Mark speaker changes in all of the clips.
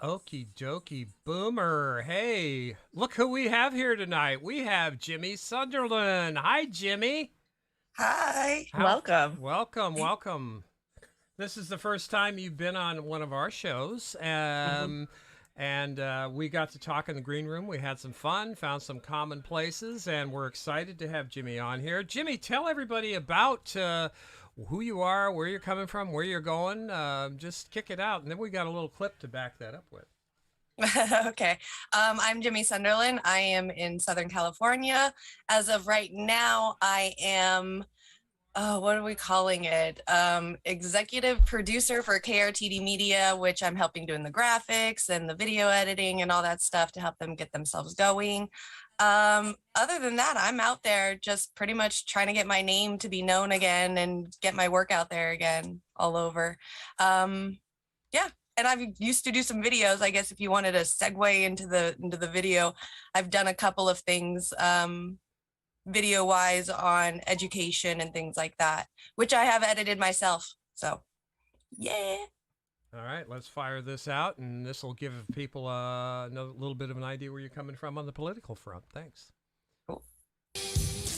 Speaker 1: Okie dokie boomer. Hey, look who we have here tonight. We have Jimmy Sunderland. Hi, Jimmy.
Speaker 2: Hi.
Speaker 1: How?
Speaker 3: Welcome.
Speaker 1: Welcome. This is the first time you've been on one of our shows.
Speaker 3: Mhm.
Speaker 1: And we got to talk in the green room. We had some fun, found some common places, and we're excited to have Jimmy on here. Jimmy, tell everybody about who you are, where you're coming from, where you're going. Just kick it out. And then we got a little clip to back that up with.
Speaker 2: Okay. I'm Jimi Sunderland. I am in Southern California. As of right now, I am, what are we calling it? Executive producer for KRTD Media, which I'm helping doing the graphics and the video editing and all that stuff to help them get themselves going. Other than that, I'm out there just pretty much trying to get my name to be known again and get my work out there again all over. Yeah. And I've used to do some videos. I guess if you wanted to segue into the video, I've done a couple of things video wise on education and things like that, which I have edited myself. So yeah.
Speaker 1: All right, let's fire this out, and this will give people a little bit of an idea where you're coming from on the political front. Thanks.
Speaker 2: Cool.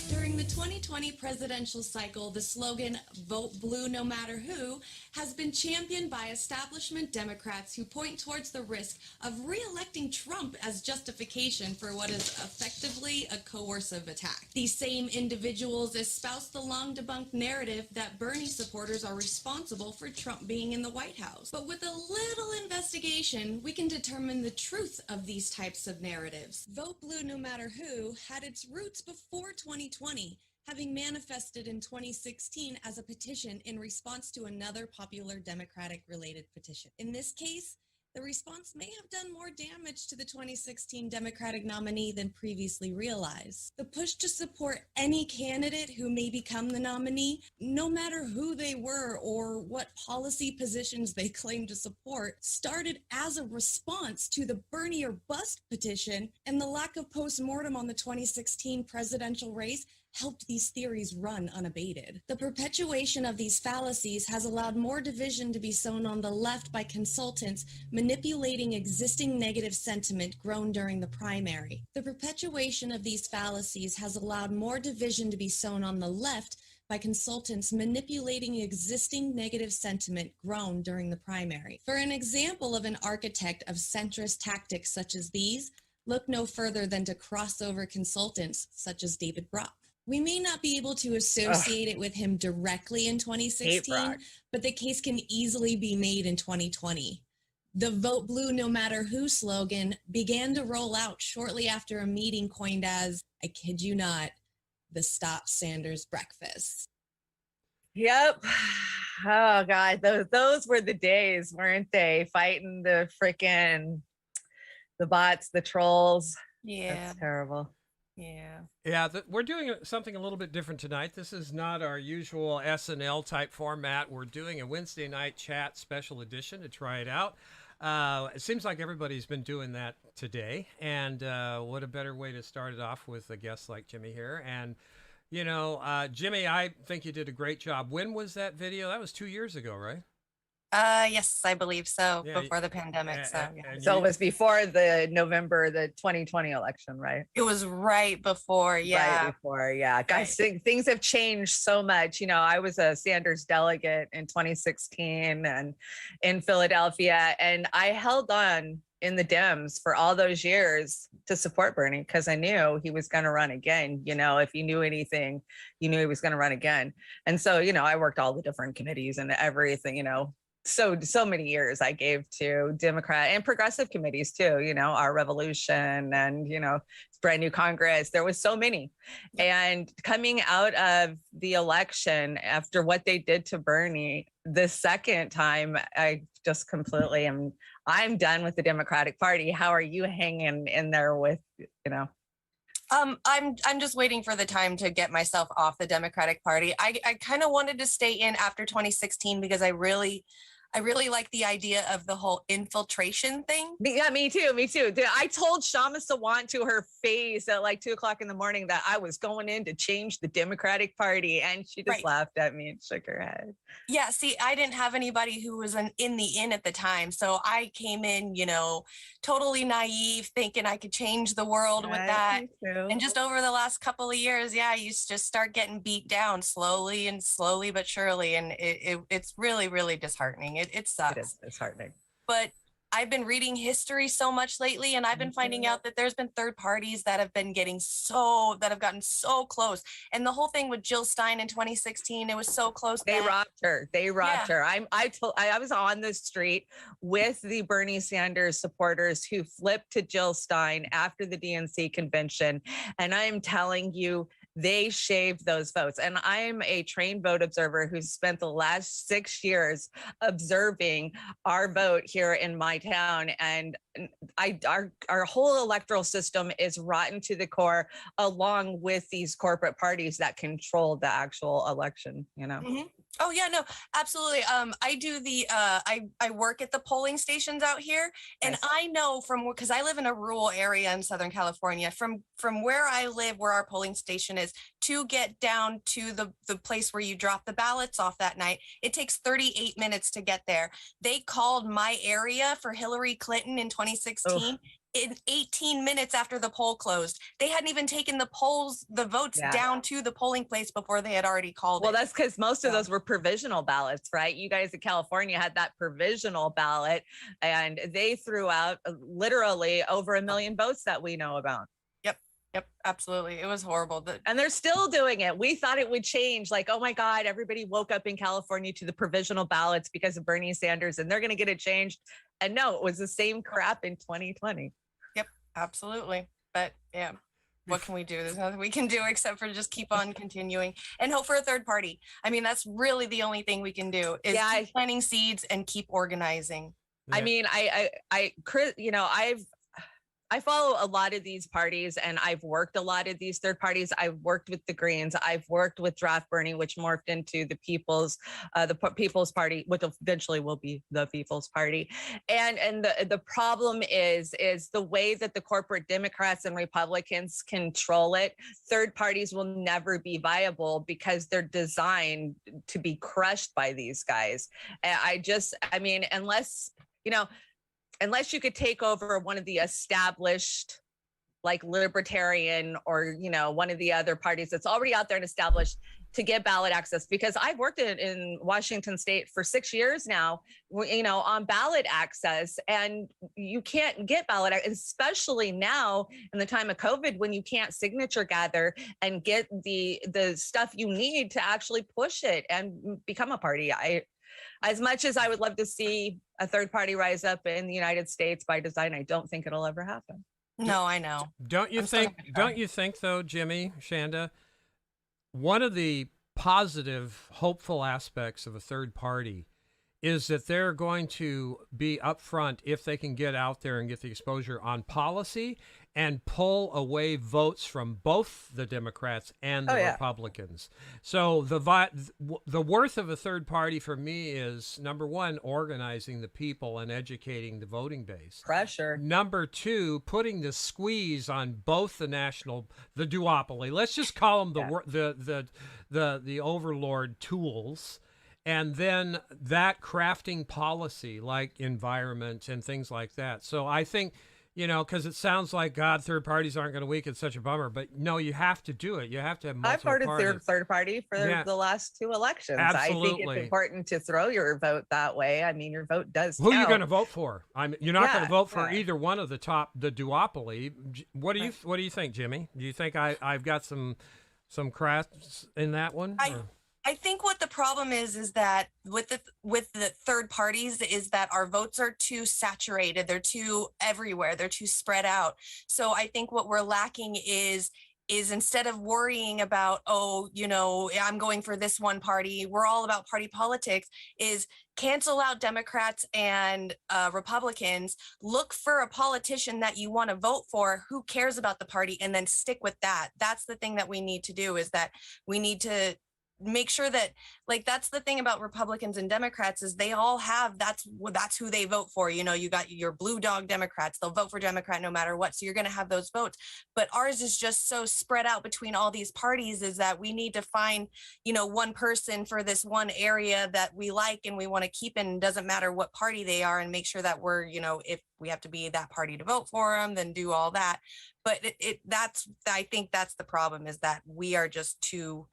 Speaker 4: During the 2020 presidential cycle, the slogan, "Vote Blue no matter who," has been championed by establishment Democrats who point towards the risk of re-electing Trump as justification for what is effectively a coercive attack. These same individuals espouse the long-debunked narrative that Bernie supporters are responsible for Trump being in the White House. But with a little investigation, we can determine the truth of these types of narratives. Vote Blue no matter who had its roots before 2020, having manifested in 2016 as a petition in response to another popular Democratic-related petition. In this case, the response may have done more damage to the 2016 Democratic nominee than previously realized. The push to support any candidate who may become the nominee, no matter who they were or what policy positions they claim to support, started as a response to the Bernie or Bust petition, and the lack of post-mortem on the 2016 presidential race helped these theories run unabated. The perpetuation of these fallacies has allowed more division to be sown on the left by consultants manipulating existing negative sentiment grown during the primary. The perpetuation of these fallacies has allowed more division to be sown on the left by consultants manipulating existing negative sentiment grown during the primary. For an example of an architect of centrist tactics such as these, look no further than to crossover consultants such as David Brock. We may not be able to associate it with him directly in 2016, but the case can easily be made in 2020. The "Vote Blue no matter who" slogan began to roll out shortly after a meeting coined as, I kid you not, the Stop Sanders Breakfast.
Speaker 3: Yep. Oh God, those were the days, weren't they? Fighting the bots, the trolls.
Speaker 2: Yeah.
Speaker 3: That's terrible.
Speaker 2: Yeah.
Speaker 1: Yeah, we're doing something a little bit different tonight. This is not our usual SNL type format. We're doing a Wednesday night chat special edition to try it out. It seems like everybody's been doing that today, and what a better way to start it off with a guest like Jimmy here. And you know, Jimmy, I think you did a great job. When was that video? That was 2 years ago, right?
Speaker 2: Yes, I believe so.
Speaker 1: Yeah,
Speaker 2: Before the pandemic. So yeah.
Speaker 3: So it was before the 2020 election, right?
Speaker 2: It was right before, yeah.
Speaker 3: Right before, yeah. Guys, things have changed so much. You know, I was a Sanders delegate in 2016 and in Philadelphia, and I held on in the Dems for all those years to support Bernie because I knew he was going to run again. You know, if you knew anything, you knew he was going to run again. And so, you know, I worked all the different committees and everything, you know. So many years I gave to Democrat and progressive committees too, you know, Our Revolution and, you know, brand new Congress. There was so many. And coming out of the election after what they did to Bernie, the second time, I just completely I'm done with the Democratic Party. How are you hanging in there with, you know?
Speaker 2: I'm just waiting for the time to get myself off the Democratic Party. I kind of wanted to stay in after 2016 because I really like the idea of the whole infiltration thing.
Speaker 3: Yeah, me too. Me too. I told Shama Sawant to her face at like 2:00 in the morning that I was going in to change the Democratic Party, and she just laughed at me and shook her head.
Speaker 2: Yeah, see, I didn't have anybody who was in the in at the time, so I came in, totally naive, thinking I could change the world with that. And just over the last couple of years, you just start getting beat down slowly but surely, and it's really, really disheartening. It sucks.
Speaker 3: It is disheartening.
Speaker 2: But I've been reading history so much lately, and I've been finding out that there's been third parties that have gotten so close. And the whole thing with Jill Stein in 2016, it was so close.
Speaker 3: They robbed her. I was on the street with the Bernie Sanders supporters who flipped to Jill Stein after the DNC convention. And I am telling you, they shaved those votes. And I'm a trained vote observer who spent the last 6 years observing our vote here in my town. And our whole electoral system is rotten to the core, along with these corporate parties that control the actual election,
Speaker 2: Mm-hmm. Oh yeah, no, absolutely. I do I work at the polling stations out here, and I know because I live in a rural area in Southern California, from where I live, where our polling station is, to get down to the place where you drop the ballots off that night, it takes 38 minutes to get there. They called my area for Hillary Clinton in 2016. In 18 minutes after the poll closed. They hadn't even taken the votes down to the polling place before they had already called
Speaker 3: it. That's because most of those were provisional ballots, right? You guys in California had that provisional ballot, and they threw out literally over 1 million votes that we know about.
Speaker 2: Yep, absolutely. It was horrible.
Speaker 3: And they're still doing it. We thought it would change. Like, oh my God, everybody woke up in California to the provisional ballots because of Bernie Sanders, and they're going to get it changed. And no, it was the same crap in 2020.
Speaker 2: Yep, absolutely. But yeah, what can we do? There's nothing we can do except for just keep on continuing and hope for a third party. I mean, that's really the only thing we can do is keep planting seeds and keep organizing.
Speaker 3: Yeah. I mean, I follow a lot of these parties, and I've worked a lot of these third parties. I've worked with the Greens. I've worked with Draft Bernie, which morphed into the People's Party, which eventually will be the People's Party. And the problem is the way that the corporate Democrats and Republicans control it. Third parties will never be viable because they're designed to be crushed by these guys. Unless you could take over one of the established, like libertarian or, one of the other parties that's already out there and established to get ballot access, because I've worked in Washington State for 6 years now, on ballot access, and you can't get ballot, especially now in the time of COVID, when you can't signature gather and get the stuff you need to actually push it and become a party. As much as I would love to see a third party rise up in the United States by design, I don't think it'll ever happen.
Speaker 2: No, I know.
Speaker 1: Don't you think though, Jimi, Chanda, one of the positive, hopeful aspects of a third party is that they're going to be upfront if they can get out there and get the exposure on policy and pull away votes from both the Democrats and the Republicans. So the worth of a third party for me is, number one, organizing the people and educating the voting base.
Speaker 3: Pressure.
Speaker 1: Number two, putting the squeeze on both the duopoly. Let's just call them the overlord tools. And then that crafting policy like environment and things like that. So I think, because it sounds like, God, third parties aren't going to weaken. It's such a bummer. But no, you have to do it. You have to have multiple
Speaker 3: I've voted third party for the last 2 elections.
Speaker 1: Absolutely.
Speaker 3: I think it's important to throw your vote that way. I mean, your vote does
Speaker 1: count. Who are you going to vote for? You're not going to vote for either one of the duopoly. What do you think, Jimi? Do you think I've got some crafts in that one?
Speaker 2: I think what the problem is that with the third parties is that our votes are too saturated. They're too everywhere. They're too spread out. So I think what we're lacking is instead of worrying about, I'm going for this one party, we're all about party politics, is cancel out Democrats and Republicans, look for a politician that you want to vote for who cares about the party, and then stick with that. That's the thing that we need to do, is that we need to make sure that, like, that's the thing about Republicans and Democrats is they all have, that's who they vote for. You know, you got your blue dog Democrats, they'll vote for Democrat no matter what. So you're going to have those votes. But ours is just so spread out between all these parties, is that we need to find, you know, one person for this one area that we like and we want to keep in. It doesn't matter what party they are, and make sure that we're, you know, if we have to be that party to vote for them, then do all that. But I think that's the problem, is that we are just too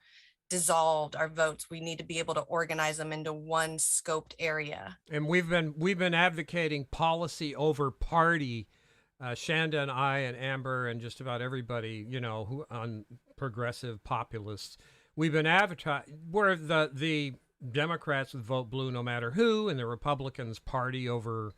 Speaker 2: dissolved, our votes. We need to be able to organize them into one scoped area.
Speaker 1: And we've been advocating policy over party. Chanda and I and Amber and just about everybody, you know, who on progressive populists, we've been advertising where the Democrats would vote blue no matter who, and the Republicans party over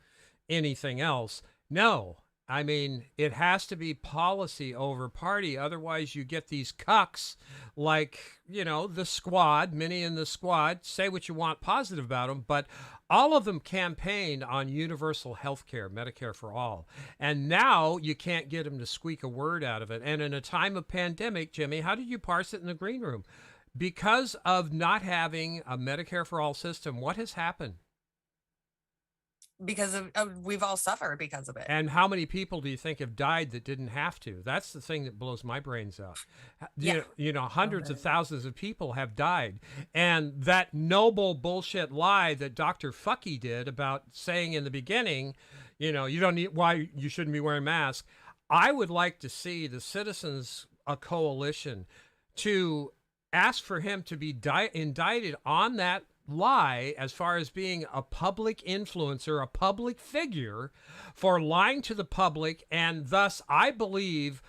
Speaker 1: anything else. No. I mean, it has to be policy over party. Otherwise, you get these cucks like, you know, the Squad, many in the Squad, say what you want positive about them, but all of them campaigned on universal health care, Medicare for all. And now you can't get them to squeak a word out of it. And in a time of pandemic, Jimmy, how did you parse it in the green room? Because of not having a Medicare for all system, what has happened?
Speaker 2: Because of we've all suffered because of it.
Speaker 1: And how many people do you think have died that didn't have to? That's the thing that blows my brains out.
Speaker 2: Yeah.
Speaker 1: You know, hundreds of thousands of people have died. And that noble bullshit lie that Dr. Fucky did about saying in the beginning, you know, you don't need, why you shouldn't be wearing masks. I would like to see the Citizens Coalition to ask for him to be indicted on that lie, as far as being a public influencer, a public figure, for lying to the public. And thus, I believe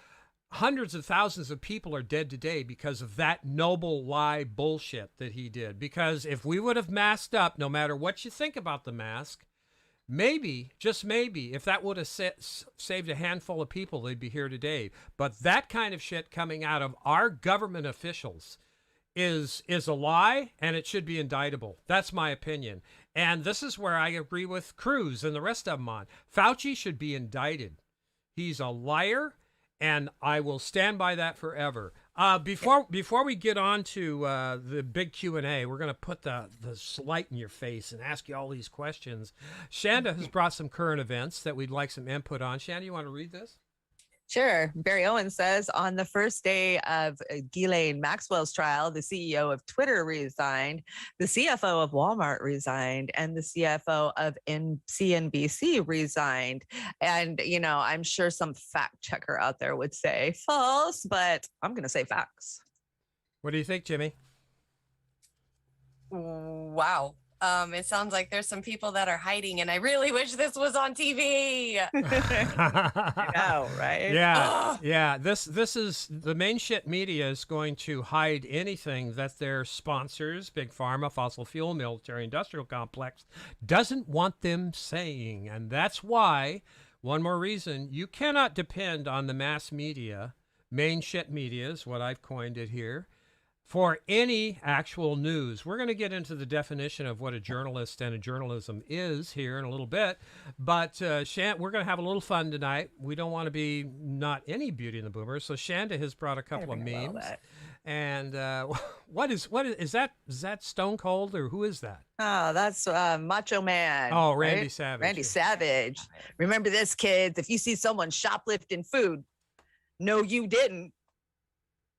Speaker 1: hundreds of thousands of people are dead today because of that noble lie bullshit that he did. Because if we would have masked up, no matter what you think about the mask, maybe, just maybe, if that would have saved a handful of people, they'd be here today. But that kind of shit coming out of our government officials is a lie, and it should be indictable. That's my opinion. And this is where I agree with Cruz and the rest of them on. Fauci should be indicted. He's a liar, and I will stand by that forever. Before we get on to the big Q&A, we're going to put the light in your face and ask you all these questions. Chanda has brought some current events that we'd like some input on. Chanda, you want to read this?
Speaker 3: Sure. Barry Owen says, on the first day of Ghislaine Maxwell's trial, the CEO of Twitter resigned, the CFO of Walmart resigned, and the CFO of CNBC resigned. And, you know, I'm sure some fact checker out there would say false, but I'm going to say facts.
Speaker 1: What do you think, Jimmy?
Speaker 2: Wow. It sounds like there's some people that are hiding, and I really wish this was on TV.
Speaker 3: I know, right?
Speaker 1: Yeah, yeah. This is the main shit media is going to hide anything that their sponsors, Big Pharma, fossil fuel, military industrial complex, doesn't want them saying. And that's why, one more reason, you cannot depend on the mass media, main shit media is what I've coined it here, for any actual news. We're going to get into the definition of what a journalist and a journalism is here in a little bit, but we're going to have a little fun tonight. We don't want to be not any Beauty and the Boomers, so Chanda has brought a couple of memes. And what is that? Is that Stone Cold, or who is that?
Speaker 3: Oh, that's Macho Man.
Speaker 1: Oh, Randy
Speaker 3: right?
Speaker 1: Savage.
Speaker 3: Randy Savage. Remember this, kids. If you see someone shoplifting food, no, you didn't.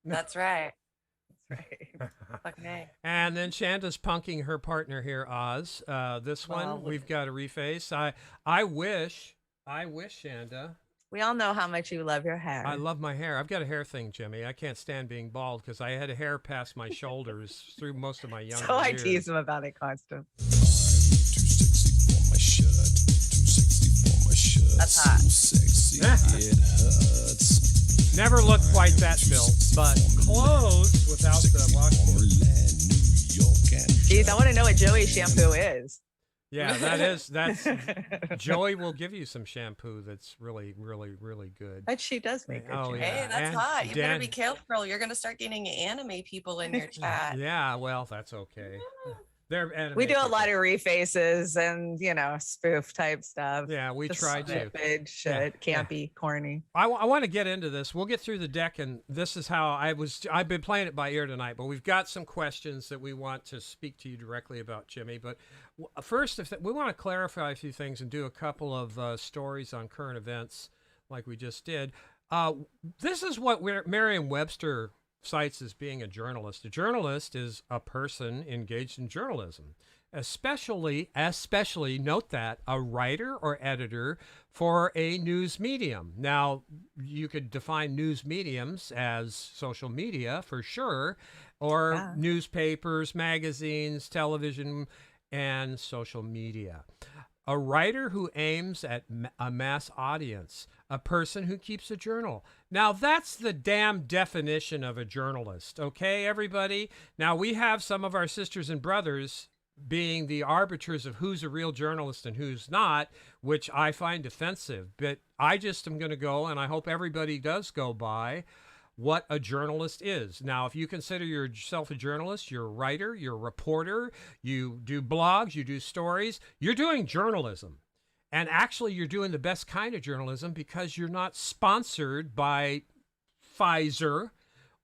Speaker 2: That's right.
Speaker 3: Right.
Speaker 2: Okay.
Speaker 1: And then Shanda's punking her partner here, Oz. This one we've got to reface. I wish, Chanda.
Speaker 3: We all know how much you love your hair.
Speaker 1: I love my hair. I've got a hair thing, Jimmy. I can't stand being bald because I had hair past my shoulders through most of my younger
Speaker 3: so I
Speaker 1: years.
Speaker 3: tease him about it constantly.
Speaker 2: That's hot.
Speaker 1: It hurts. Never looked quite that built, but close without the washboard.
Speaker 3: Geez, I want to know what Joey shampoo is.
Speaker 1: Yeah, that's Joey will give you some shampoo that's really, really, really good.
Speaker 3: But she does make good shampoo.
Speaker 1: Yeah.
Speaker 2: Hey, that's
Speaker 1: And
Speaker 2: hot. You better be careful. You're going to start getting anime people in your chat.
Speaker 1: Yeah, well, that's okay. They're anime
Speaker 3: We do a
Speaker 1: people.
Speaker 3: lot of refaces and, you know, spoof type stuff.
Speaker 1: Yeah, we
Speaker 3: Just
Speaker 1: try to.
Speaker 3: stupid shit, campy, corny.
Speaker 1: I want to get into this. We'll get through the deck, and this is how I've been playing it by ear tonight, but we've got some questions that we want to speak to you directly about, Jimmy. But first, we want to clarify a few things and do a couple of stories on current events like we just did. This is what Merriam-Webster cites as being a journalist. A journalist is a person engaged in journalism, especially note that, a writer or editor for a news medium. Now, you could define news mediums as social media for sure, or newspapers, magazines, television, and social media. A writer who aims at a mass audience, a person who keeps a journal. Now, that's the damn definition of a journalist, okay, everybody? Now, we have some of our sisters and brothers being the arbiters of who's a real journalist and who's not, which I find offensive. But I just am going to go, and I hope everybody does go by what a journalist is. Now, if you consider yourself a journalist, you're a writer, you're a reporter, you do blogs, you do stories, you're doing journalism. And actually, you're doing the best kind of journalism because you're not sponsored by Pfizer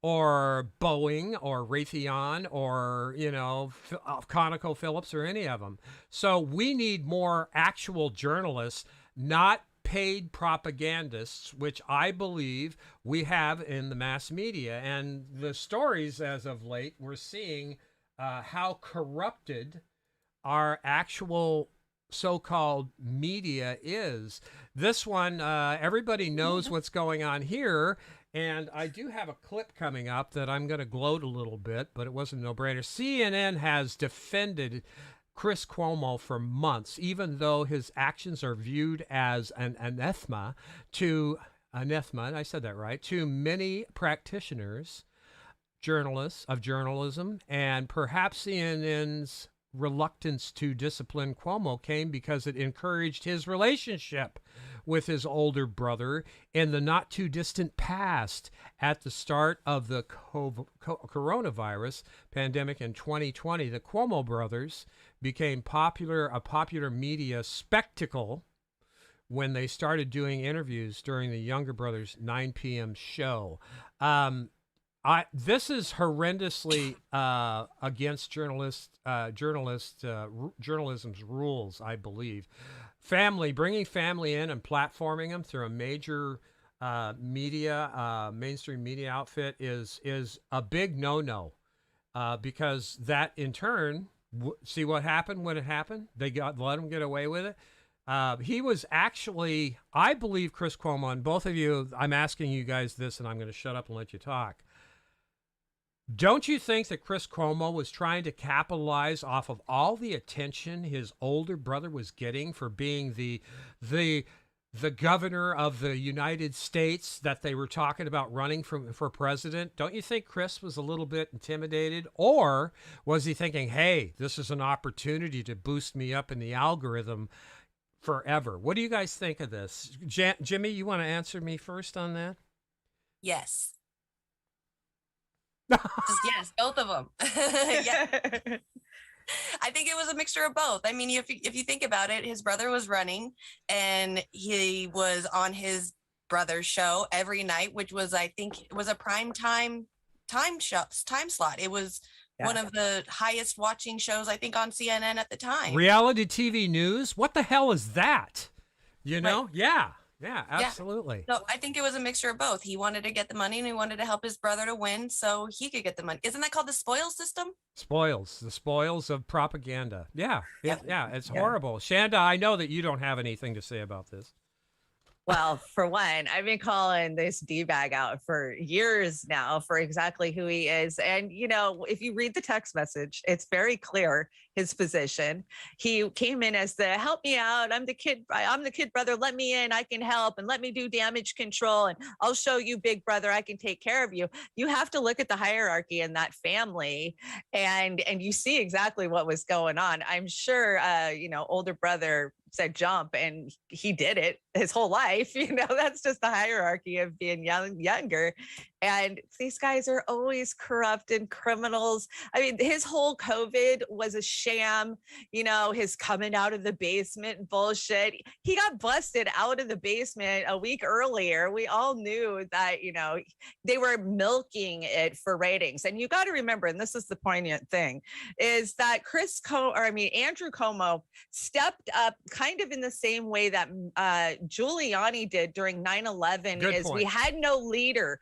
Speaker 1: or Boeing or Raytheon or, you know, ConocoPhillips or any of them. So we need more actual journalists, not paid propagandists, which I believe we have in the mass media. And the stories as of late, we're seeing how corrupted our actual so-called media is. This one, everybody knows what's going on here. And I do have a clip coming up that I'm going to gloat a little bit, but it wasn't a no-brainer. CNN has defended Chris Cuomo for months, even though his actions are viewed as an anathema, I said that right, to many practitioners, journalists of journalism, and perhaps CNN's reluctance to discipline Cuomo came because it encouraged his relationship with his older brother in the not too distant past. At the start of the coronavirus pandemic in 2020, the Cuomo brothers became a popular media spectacle when they started doing interviews during the younger brother's 9 p.m. show. This is horrendously against journalism's rules, I believe. Bringing family in and platforming them through a major mainstream media outfit is a big no-no, because that in turn, see what happened when it happened? They let him get away with it. He was actually, I believe, Chris Cuomo, and both of you, I'm asking you guys this, and I'm going to shut up and let you talk. Don't you think that Chris Cuomo was trying to capitalize off of all the attention his older brother was getting for being the governor of the United States that they were talking about running for president? Don't you think Chris was a little bit intimidated? Or was he thinking, hey, this is an opportunity to boost me up in the algorithm forever? What do you guys think of this? Jimmy, you want to answer me first on that?
Speaker 2: Yes. Just yes, both of them. Yeah. I think it was a mixture of both. I mean, if you think about it, his brother was running and he was on his brother's show every night, which was, I think, it was a time slot. It was one of the highest watching shows, I think, on CNN at the time.
Speaker 1: Reality TV news? What the hell is that? You know?
Speaker 2: Right.
Speaker 1: Yeah, absolutely.
Speaker 2: So I think it was a mixture of both. He wanted to get the money and he wanted to help his brother to win so he could get the money. Isn't that called the spoils system?
Speaker 1: The spoils of propaganda. Yeah, it's horrible. Chanda, I know that you don't have anything to say about this.
Speaker 3: Well, for one, I've been calling this D-bag out for years now for exactly who he is. And, you know, if you read the text message, it's very clear his position. He came in as the help me out. I'm the kid brother. Let me in. I can help and let me do damage control. And I'll show you, big brother. I can take care of you. You have to look at the hierarchy in that family and you see exactly what was going on. I'm sure, older brother said jump and he did it his whole life. That's just the hierarchy of being younger. And these guys are always corrupt and criminals. I mean, his whole COVID was a sham, his coming out of the basement bullshit. He got busted out of the basement a week earlier. We all knew that, they were milking it for ratings. And you got to remember, and this is the poignant thing, is that Andrew Cuomo stepped up kind of in the same way that Giuliani did during 9/11.
Speaker 1: Good point.
Speaker 3: We had no leader.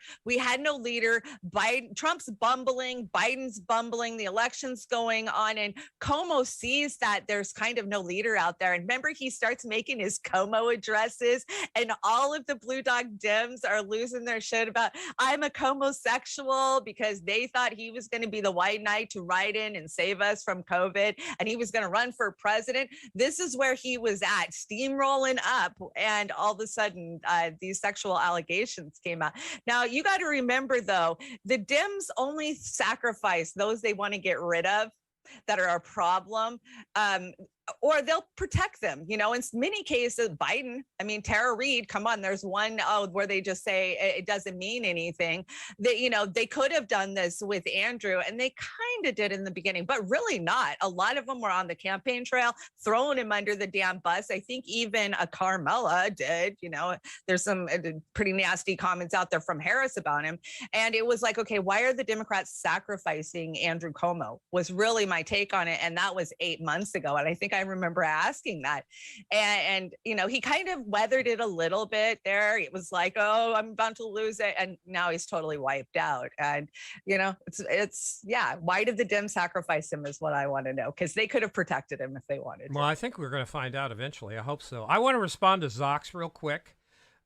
Speaker 3: Trump's bumbling, Biden's bumbling, the election's going on, and Cuomo sees that there's kind of no leader out there. And remember, he starts making his Cuomo addresses, and all of the Blue Dog Dems are losing their shit about, I'm a Cuomo-sexual, because they thought he was going to be the white knight to ride in and save us from COVID, and he was going to run for president. This is where he was at, steamrolling up, and all of a sudden, these sexual allegations came out. Now, you got to remember, though, the Dems only sacrifice those they want to get rid of that are a problem. Or they'll protect them, in many cases. Biden, Tara Reid, come on, there's one where they just say it doesn't mean anything. They could have done this with Andrew, and they kind of did in the beginning, but really not. A lot of them were on the campaign trail, throwing him under the damn bus. I think even a Carmela did, there's some pretty nasty comments out there from Harris about him. And it was like, okay, why are the Democrats sacrificing Andrew Cuomo was really my take on it. And that was 8 months ago. And I think I remember asking that, and he kind of weathered it a little bit there. It was like, oh, I'm about to lose it, and now he's totally wiped out. And it's why did the Dems sacrifice him is what I want to know, because they could have protected him if they wanted to.
Speaker 1: Well, I think we're going to find out eventually. I hope so. I want to respond to Zox real quick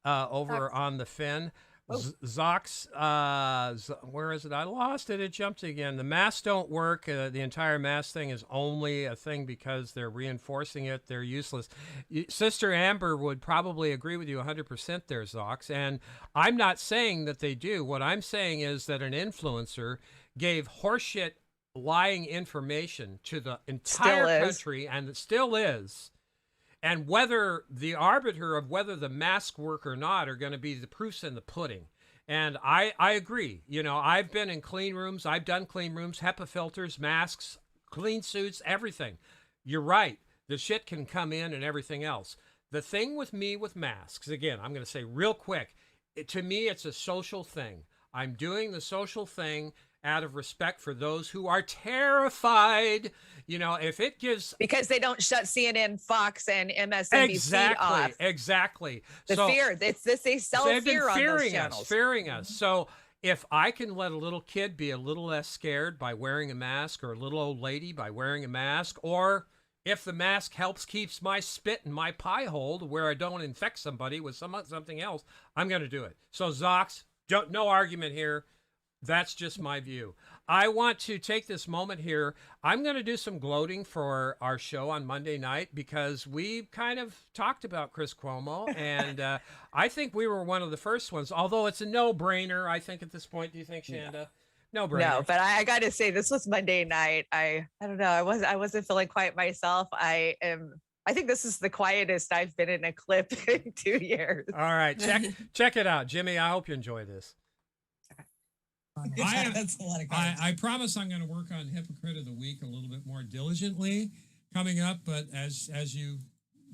Speaker 1: over on the Fin. Zox, where is it? I lost it. It jumped again. The masks don't work. The entire mask thing is only a thing because they're reinforcing it. They're useless. Sister Amber would probably agree with you 100% there, Zox. And I'm not saying that they do. What I'm saying is that an influencer gave horseshit lying information to the entire country, and it still is. And whether the arbiter of whether the masks work or not are going to be the proofs in the pudding. And I agree. I've been in clean rooms. I've done clean rooms, HEPA filters, masks, clean suits, everything. You're right. The shit can come in and everything else. The thing with me with masks, again, I'm going to say real quick, to me, it's a social thing. I'm doing the social thing out of respect for those who are terrified. If it gives... Because
Speaker 3: they don't shut CNN, Fox, and MSNBC off. Exactly. They sell fear on those channels.
Speaker 1: Fearing us. So if I can let a little kid be a little less scared by wearing a mask, or a little old lady by wearing a mask, or if the mask keeps my spit in my pie hole where I don't infect somebody with something else, I'm going to do it. So Zox, no argument here. That's just my view. I want to take this moment here. I'm going to do some gloating for our show on Monday night, because we kind of talked about Chris Cuomo, and I think we were one of the first ones, although it's a no-brainer, I think, at this point. Do you think, Chanda? No-brainer.
Speaker 3: No, but I got to say, this was Monday night. I don't know. I wasn't feeling quite myself. I think this is the quietest I've been in a clip in 2 years.
Speaker 1: All right. Check it out. Jimmy, I hope you enjoy this.
Speaker 5: I promise I'm going to work on Hypocrite of the Week a little bit more diligently coming up, but as you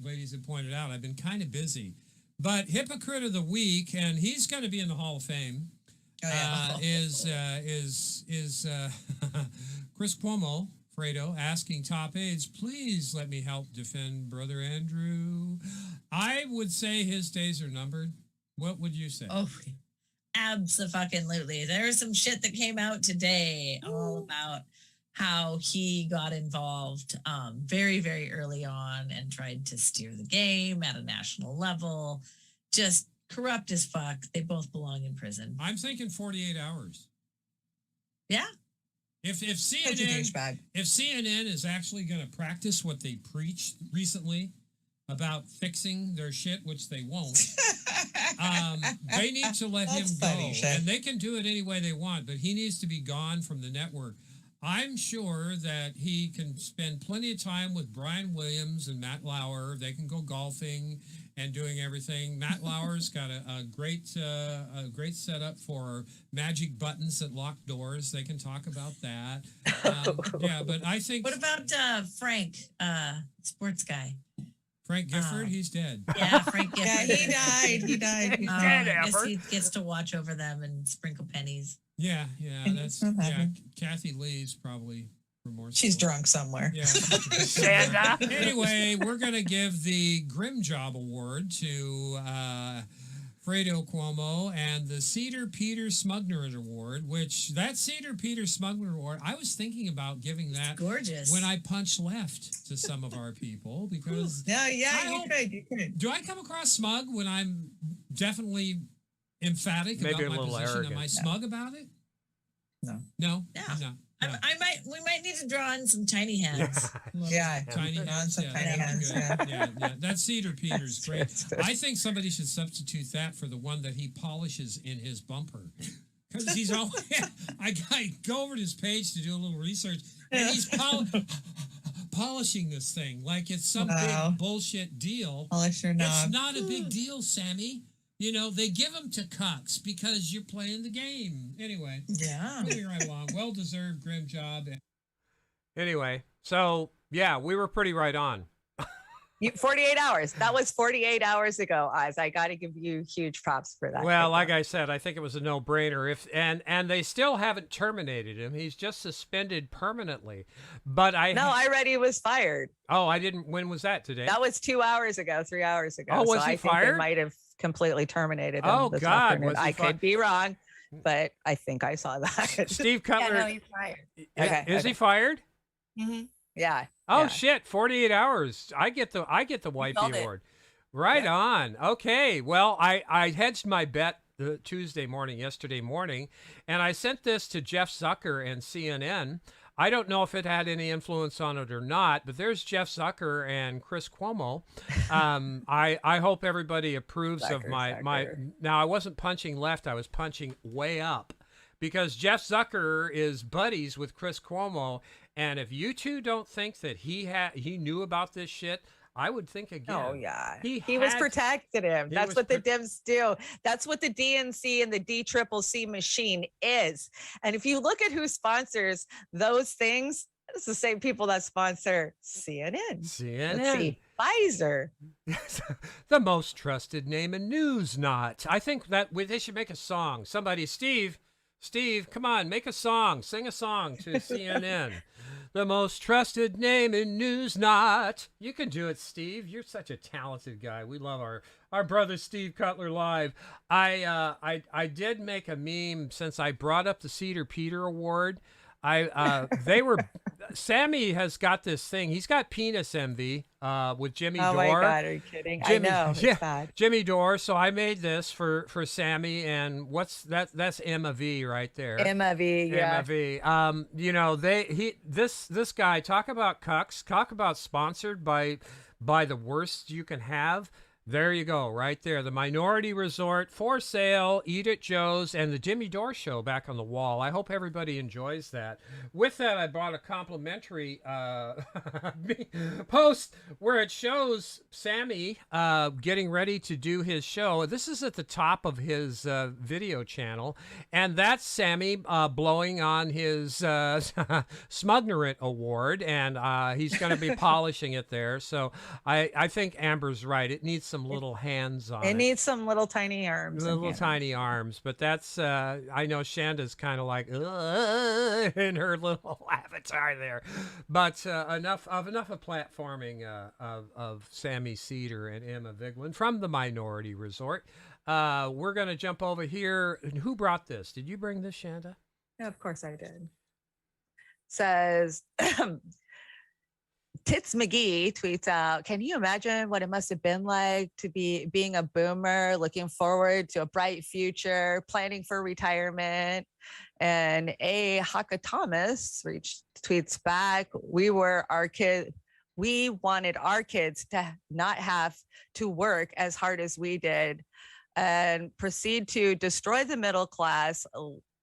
Speaker 5: ladies have pointed out, I've been kind of busy. But Hypocrite of the Week, and he's going to be in the Hall of Fame, is Chris Cuomo, Fredo, asking top aides, please let me help defend Brother Andrew. I would say his days are numbered. What would you say?
Speaker 6: Oh, absolutely. There was some shit that came out today all about how he got involved very, very early on and tried to steer the game at a national level. Just corrupt as fuck. They both belong in prison.
Speaker 5: I'm thinking 48 hours.
Speaker 6: Yeah.
Speaker 5: If CNN is actually going to practice what they preached recently about fixing their shit, which they won't, they need to let him go. And they can do it any way they want, but he needs to be gone from the network. I'm sure that he can spend plenty of time with Brian Williams and Matt Lauer. They can go golfing and doing everything. Matt Lauer's got a great setup for magic buttons that lock doors. They can talk about that. Yeah, but I think.
Speaker 6: What about Frank, sports guy?
Speaker 5: Frank Gifford? He's dead.
Speaker 6: Yeah, Frank Gifford.
Speaker 3: Yeah, he died.
Speaker 1: He's dead,
Speaker 6: I guess
Speaker 1: Amber.
Speaker 6: he gets to watch over them and sprinkle pennies.
Speaker 5: Yeah, that's Kathy Lee's probably remorseful.
Speaker 7: She's drunk somewhere.
Speaker 5: Yeah.
Speaker 1: Shanda.
Speaker 5: Anyway, we're gonna give the Grim Job Award to Fredo Cuomo and the Cedar Peter Smugner Award, which that Cedar Peter Smugner Award, I was thinking about giving that
Speaker 6: Gorgeous.
Speaker 5: when I punch left to some of our people because
Speaker 7: You could.
Speaker 5: do I come across smug when I'm definitely emphatic
Speaker 1: Maybe
Speaker 5: about
Speaker 1: a
Speaker 5: my
Speaker 1: little
Speaker 5: position?
Speaker 1: arrogant.
Speaker 5: Am I smug about it?
Speaker 7: No.
Speaker 5: No?
Speaker 6: No.
Speaker 5: No.
Speaker 6: We might need to draw in some tiny hands.
Speaker 7: Yeah.
Speaker 5: Tiny hands.
Speaker 7: Some tiny
Speaker 5: that'd be
Speaker 7: hands.
Speaker 5: good.
Speaker 7: Yeah.
Speaker 5: Yeah. That Cedar Peter's
Speaker 3: That's
Speaker 5: great.
Speaker 3: true.
Speaker 5: I think somebody should substitute that for the one that he polishes in his bumper. Because he's always, I go over to his page to do a little research, and he's polishing this thing like it's some big bullshit deal.
Speaker 7: Polish your knob.
Speaker 5: It's not a big deal, Sammy. You know, they give them to cucks because you're playing the game. Anyway,
Speaker 6: Yeah.
Speaker 5: moving right along. Well-deserved Grim Job.
Speaker 1: Anyway, so yeah, we were pretty right on.
Speaker 3: 48 hours. That was 48 hours ago, Oz. I got to give you huge props for that.
Speaker 1: Well, like I said, I think it was a no-brainer. And they still haven't terminated him. He's just suspended permanently. But I
Speaker 3: read he was fired.
Speaker 1: Oh, I didn't. When was that today?
Speaker 3: That was 2 hours ago, 3 hours ago.
Speaker 1: Oh, was
Speaker 3: so
Speaker 1: he
Speaker 3: I think
Speaker 1: fired?
Speaker 3: they might have completely terminated him.
Speaker 1: Oh,
Speaker 3: this
Speaker 1: God,
Speaker 3: afternoon.
Speaker 1: was he
Speaker 3: I
Speaker 1: fired?
Speaker 3: could be wrong, but I think I saw that.
Speaker 1: Steve
Speaker 2: Yeah,
Speaker 1: Cutler.
Speaker 2: no, he's fired.
Speaker 3: Okay,
Speaker 1: Is he fired?
Speaker 2: hmm
Speaker 3: Yeah.
Speaker 1: Oh
Speaker 3: yeah.
Speaker 1: shit! 48 hours. I get the Wipey
Speaker 2: called it.
Speaker 1: award. Right on. Okay. Well, I hedged my bet yesterday morning, and I sent this to Jeff Zucker and CNN. I don't know if it had any influence on it or not, but there's Jeff Zucker and Chris Cuomo. I hope everybody approves of my. Now, I wasn't punching left; I was punching way up, because Jeff Zucker is buddies with Chris Cuomo, and if you two don't think that he knew about this shit, I would think again.
Speaker 3: Oh yeah,
Speaker 1: He
Speaker 3: was
Speaker 1: had-
Speaker 3: protecting him.
Speaker 1: he
Speaker 3: That's
Speaker 1: was
Speaker 3: what the Dems do. That's what the DNC and the DCCC machine is. And if you look at who sponsors those things, it's the same people that sponsor CNN. Let's
Speaker 1: CNN.
Speaker 3: see, Pfizer.
Speaker 1: The most trusted name in news. Not. I think that they should make a song. Somebody, Steve, come on, make a song. Sing a song to CNN. The most trusted name in news. Not. You can do it, Steve. You're such a talented guy. We love our brother Steve Cutler live. I did make a meme since I brought up the Cedar Peter Award. Sammy has got this thing. He's got penis envy with Jimmy
Speaker 3: Oh
Speaker 1: Dore.
Speaker 3: my God, are you kidding? I know. It's bad.
Speaker 1: Jimmy Dore. So I made this for Sammy, and what's that? That's Emma V right there.
Speaker 3: Emma V. Yeah.
Speaker 1: Emma V. You know, this guy, talk about cucks, talk about sponsored by the worst you can have. There you go, right there. The Minority Resort, For Sale, Eat at Joe's, and the Jimmy Dore Show back on the wall. I hope everybody enjoys that. With that, I brought a complimentary post where it shows Sammy getting ready to do his show. This is at the top of his video channel, and that's Sammy blowing on his Smugnerate Award, and he's going to be polishing it there. So I think Amber's right. It needs some little hands on it.
Speaker 3: It needs some little tiny arms. and
Speaker 1: Little
Speaker 3: hands.
Speaker 1: tiny arms, but that's I know Shanda's kind of like in her little avatar there, but enough of platforming of Sammy Cedar and Emma Vigeland from the Minority Resort. We're gonna jump over here. Who brought this? Did you bring this, Shanda?
Speaker 3: Yeah, of course I did. Says Tits McGee tweets out, can you imagine what it must have been like to be being a boomer, looking forward to a bright future, planning for retirement? And A. Haka Thomas tweets back, we wanted our kids to not have to work as hard as we did and proceed to destroy the middle class,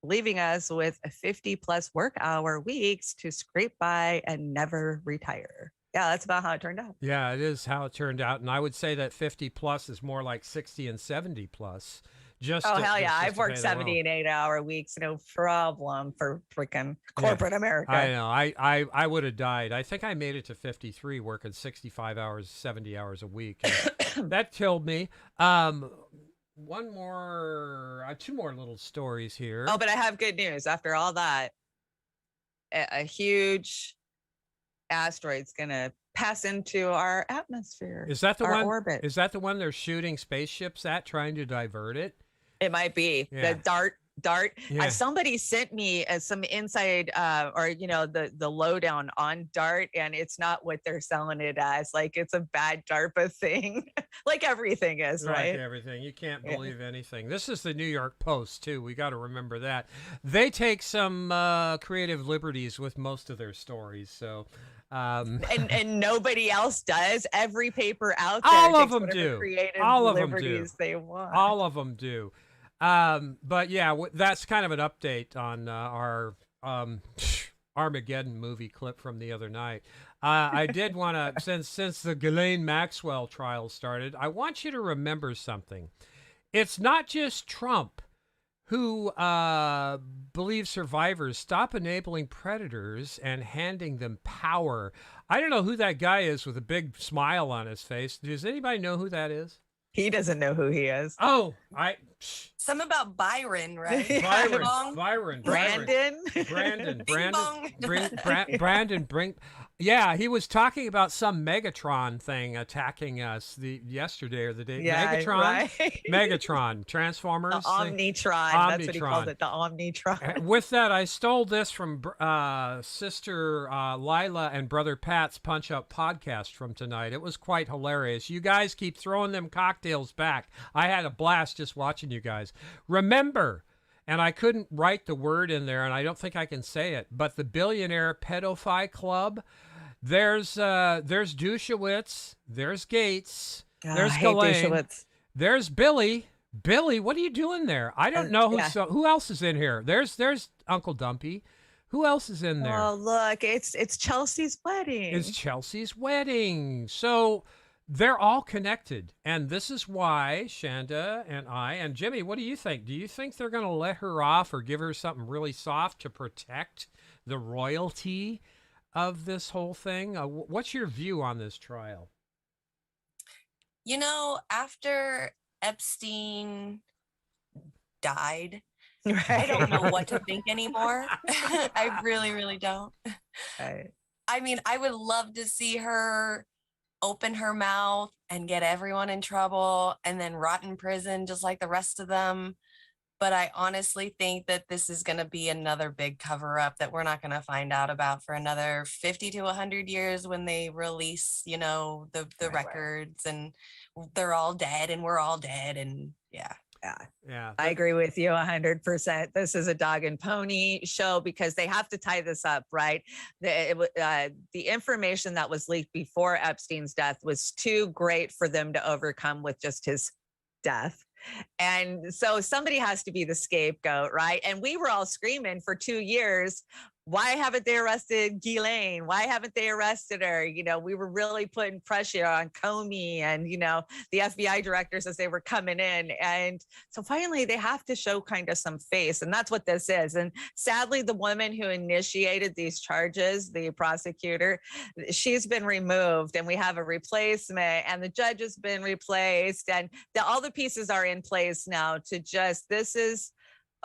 Speaker 3: leaving us with 50 plus work hour weeks to scrape by and never retire. Yeah, that's about how it turned out.
Speaker 1: Yeah, it is how it turned out. And I would say that 50 plus is more like 60 and 70 plus. Just
Speaker 3: Oh,
Speaker 1: to-
Speaker 3: hell yeah.
Speaker 1: just
Speaker 3: I've
Speaker 1: to
Speaker 3: worked
Speaker 1: pay the loan.
Speaker 3: 70 and 8-hour weeks, no problem for freaking corporate America.
Speaker 1: I know. I would have died. I think I made it to 53 working 65 hours, 70 hours a week. And that killed me. One more, two more little stories here.
Speaker 3: Oh, but I have good news. After all that, a huge asteroid's going to pass into our atmosphere.
Speaker 1: Is that the
Speaker 3: our
Speaker 1: one?
Speaker 3: orbit.
Speaker 1: Is that the one they're shooting spaceships at, trying to divert it?
Speaker 3: It might be
Speaker 1: Yeah.
Speaker 3: the dart.
Speaker 1: Yeah.
Speaker 3: Somebody sent me some inside or the lowdown on DART, and it's not what they're selling it as. Like, it's a bad DARPA thing, like everything is,
Speaker 1: Like
Speaker 3: right?
Speaker 1: everything. You can't believe anything. This is the New York Post, too. We got to remember that. They take some creative liberties with most of their stories. So,
Speaker 3: And nobody else does. Every paper out there,
Speaker 1: all of
Speaker 3: takes
Speaker 1: them
Speaker 3: whatever
Speaker 1: do.
Speaker 3: creative
Speaker 1: All of them do.
Speaker 3: liberties they want.
Speaker 1: All of them do. But yeah, that's kind of an update on our Armageddon movie clip from the other night. I did want to, since the Ghislaine Maxwell trial started, I want you to remember something. It's not just Trump who believes survivors stop enabling predators and handing them power. I don't know who that guy is with a big smile on his face. Does anybody know who that is?
Speaker 3: He doesn't know who he is.
Speaker 1: Oh,
Speaker 2: Some about Byron, right?
Speaker 1: Byron,
Speaker 3: Brandon.
Speaker 1: Brandon. Yeah, he was talking about some Megatron thing attacking us yesterday or the day.
Speaker 3: Yeah,
Speaker 1: Megatron,
Speaker 3: right.
Speaker 1: Megatron, Transformers.
Speaker 3: The
Speaker 1: thing.
Speaker 3: Omnitron. That's what he
Speaker 1: Omnitron.
Speaker 3: called it. The Omnitron.
Speaker 1: With that, I stole this from Sister Lila and Brother Pat's Punch Up podcast from tonight. It was quite hilarious. You guys keep throwing them cocktails back. I had a blast just watching you guys. Remember, and I couldn't write the word in there, and I don't think I can say it, but the Billionaire Pedophile Club, there's Dushowitz, there's Gates, there's
Speaker 3: I hate
Speaker 1: Ghislaine,
Speaker 3: Dershowitz.
Speaker 1: there's Billy. Billy, what are you doing there? I don't know who else is in here. There's Uncle Dumpy. Who else is in there?
Speaker 3: Oh, look, it's Chelsea's wedding.
Speaker 1: It's Chelsea's wedding. So they're all connected. And this is why Chanda and I and Jimmy, what do you think? Do you think they're going to let her off or give her something really soft to protect the royalty of this whole thing? What's your view on this trial?
Speaker 2: You know, after Epstein died,
Speaker 3: Right.
Speaker 2: I don't know what to think anymore. I really, really don't.
Speaker 3: Right.
Speaker 2: I mean, I would love to see her open her mouth and get everyone in trouble and then rot in prison just like the rest of them. But I honestly think that this is going to be another big cover up that we're not going to find out about for another 50 to 100 years when they release, you know, the
Speaker 3: Right.
Speaker 2: records and they're all dead and we're all dead. And yeah.
Speaker 1: Yeah.
Speaker 3: I agree with you 100%. This is a dog and pony show because they have to tie this up, right? The information that was leaked before Epstein's death was too great for them to overcome with just his death. And so somebody has to be the scapegoat, right? And we were all screaming for 2 years, why haven't they arrested Ghislaine? Why haven't they arrested her? You know, we were really putting pressure on Comey and, you know, the FBI directors as they were coming in. And so finally they have to show kind of some face. And that's what this is. And sadly, the woman who initiated these charges, the prosecutor, she's been removed and we have a replacement and the judge has been replaced and all the pieces are in place now to just, this is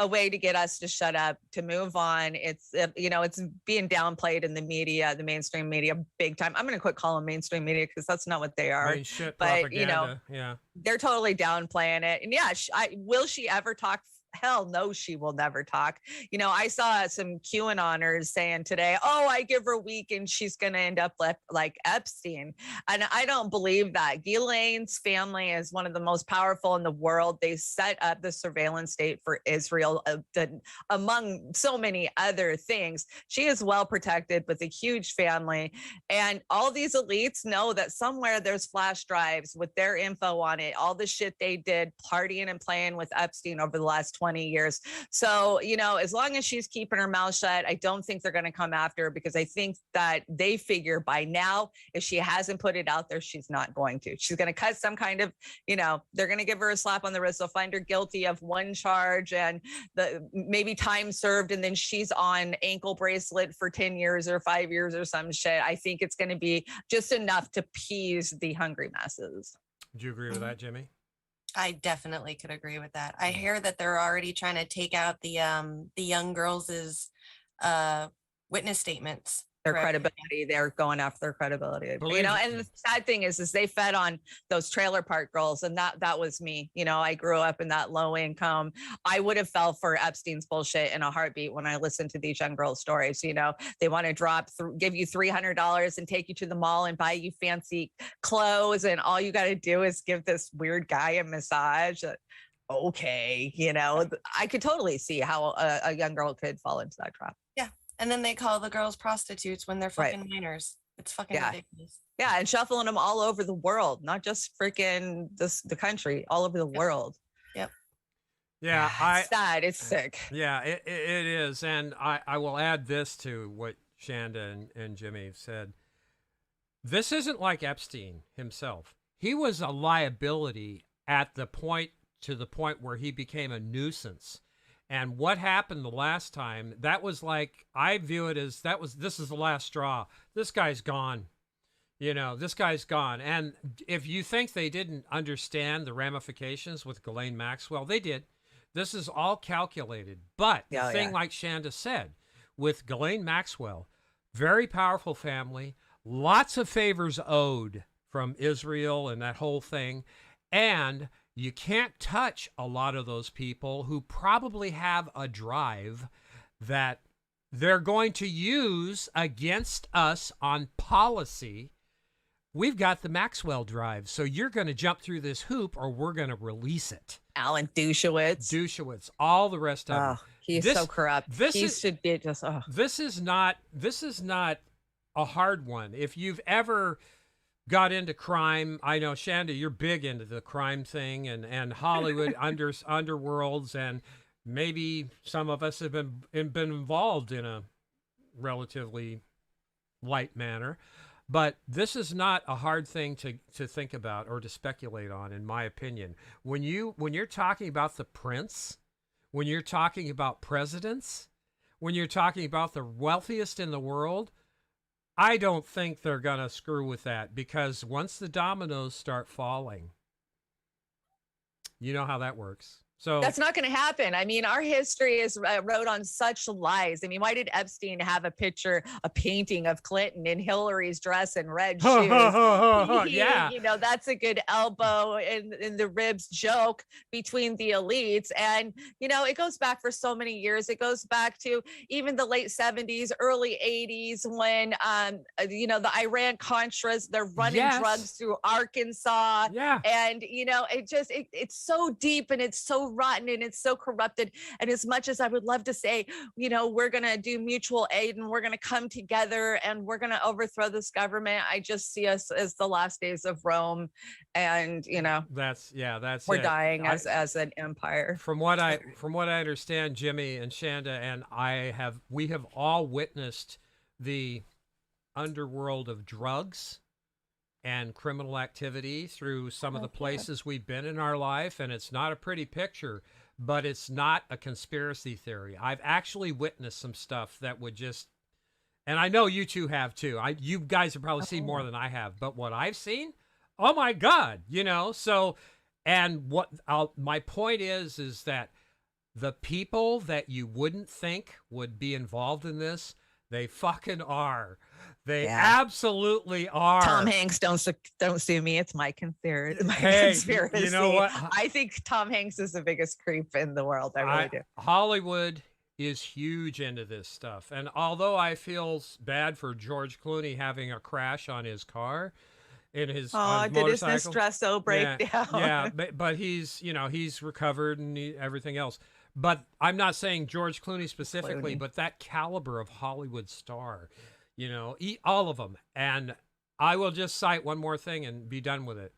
Speaker 3: a way to get us to shut up, to move on. It's, you know, it's being downplayed in the media, the mainstream media, big time. I'm going to quit calling them mainstream media because that's not what they are.
Speaker 1: Shit,
Speaker 3: but, you know,
Speaker 1: yeah,
Speaker 3: they're totally downplaying it. And yeah, will she ever talk? Hell no, she will never talk. You know, I saw some QAnoners saying today, oh, I give her a week and she's going to end up like Epstein. And I don't believe that. Ghislaine's family is one of the most powerful in the world. They set up the surveillance state for Israel, among so many other things. She is well protected with a huge family. And all these elites know that somewhere there's flash drives with their info on it, all the shit they did partying and playing with Epstein over the last 20 years. So, you know, as long as she's keeping her mouth shut, I don't think they're going to come after her, because I think that they figure by now, if she hasn't put it out there, she's not going to. She's going to cut some kind of, you know, they're going to give her a slap on the wrist. They'll find her guilty of one charge and maybe time served, and then she's on ankle bracelet for 10 years or 5 years or some shit. I think it's going to be just enough to appease the hungry masses.
Speaker 1: Do you agree with that, Jimmy?
Speaker 2: I definitely could agree with that. I hear that they're already trying to take out the young girls' witness statements.
Speaker 3: Their
Speaker 2: for everything.
Speaker 3: credibility, they're going after their credibility. You
Speaker 1: Believe
Speaker 3: know,
Speaker 1: it.
Speaker 3: and the sad thing is they fed on those trailer park girls, and that was me. You know, I grew up in that low income. I would have fell for Epstein's bullshit in a heartbeat when I listened to these young girls' stories. You know, they want to give you $300 and take you to the mall and buy you fancy clothes, and all you got to do is give this weird guy a massage. Okay, you know, I could totally see how a young girl could fall into that trap.
Speaker 2: Yeah. And then they call the girls prostitutes when they're fucking minors. It's fucking ridiculous.
Speaker 3: Yeah, and shuffling them all over the world, not just freaking the country, all over the world.
Speaker 2: Yep.
Speaker 1: Yeah,
Speaker 3: It's sad. It's sick.
Speaker 1: Yeah, it is. And I will add this to what Chanda and Jimmy said. This isn't like Epstein himself. He was a liability to the point where he became a nuisance. And what happened the last time, that was like, I view it as this is the last straw. This guy's gone. You know, this guy's gone. And if you think they didn't understand the ramifications with Ghislaine Maxwell, they did. This is all calculated. But the thing, like Chanda said, with Ghislaine Maxwell, very powerful family, lots of favors owed from Israel and that whole thing. And you can't touch a lot of those people who probably have a drive that they're going to use against us on policy. We've got the Maxwell drive, so you're going to jump through this hoop or we're going to release it.
Speaker 3: Alan Dershowitz,
Speaker 1: all the rest of them.
Speaker 3: He's so corrupt. Should be just. Oh.
Speaker 1: This is not a hard one. If you've ever got into crime, I know, Chanda, you're big into the crime thing and Hollywood underworlds, and maybe some of us have been involved in a relatively light manner. But this is not a hard thing to think about or to speculate on, in my opinion. When you're talking about the prince, when you're talking about presidents, when you're talking about the wealthiest in the world, I don't think they're going to screw with that, because once the dominoes start falling, you know how that works. So
Speaker 3: that's not going to happen. I mean, our history is wrote on such lies. I mean, why did Epstein have a painting of Clinton in Hillary's dress and red shoes?
Speaker 1: Yeah.
Speaker 3: You know, that's a good elbow in the ribs joke between the elites. And, you know, it goes back for so many years. It goes back to even the late 70s, early 80s, when, you know, the Iran Contras, they're running drugs through Arkansas.
Speaker 1: Yeah.
Speaker 3: And, you know, it's so deep and it's so rotten and it's so corrupted. And as much as I would love to say, you know, we're going to do mutual aid and we're going to come together and we're going to overthrow this government, I just see us as the last days of Rome. And, you know, we're dying as an empire.
Speaker 1: From what I understand, Jimmy and Chanda and we have all witnessed the underworld of drugs and criminal activity through some of the places we've been in our life. And it's not a pretty picture, but it's not a conspiracy theory. I've actually witnessed some stuff that would just, and I know you two have too. You guys have probably seen more than I have, but what I've seen, oh my God, you know? So, and my point is that the people that you wouldn't think would be involved in this, they fucking are. They absolutely are.
Speaker 3: Tom Hanks, don't sue me. It's my conspiracy.
Speaker 1: You know what?
Speaker 3: I think Tom Hanks is the biggest creep in the world. I really do.
Speaker 1: Hollywood is huge into this stuff. And although I feel bad for George Clooney having a crash on his car in his
Speaker 3: did his
Speaker 1: motorcycle.
Speaker 3: Nespresso break down?
Speaker 1: Yeah, but he's recovered and everything else. But I'm not saying George Clooney specifically, but that caliber of Hollywood star, you know, all of them. And I will just cite one more thing and be done with it.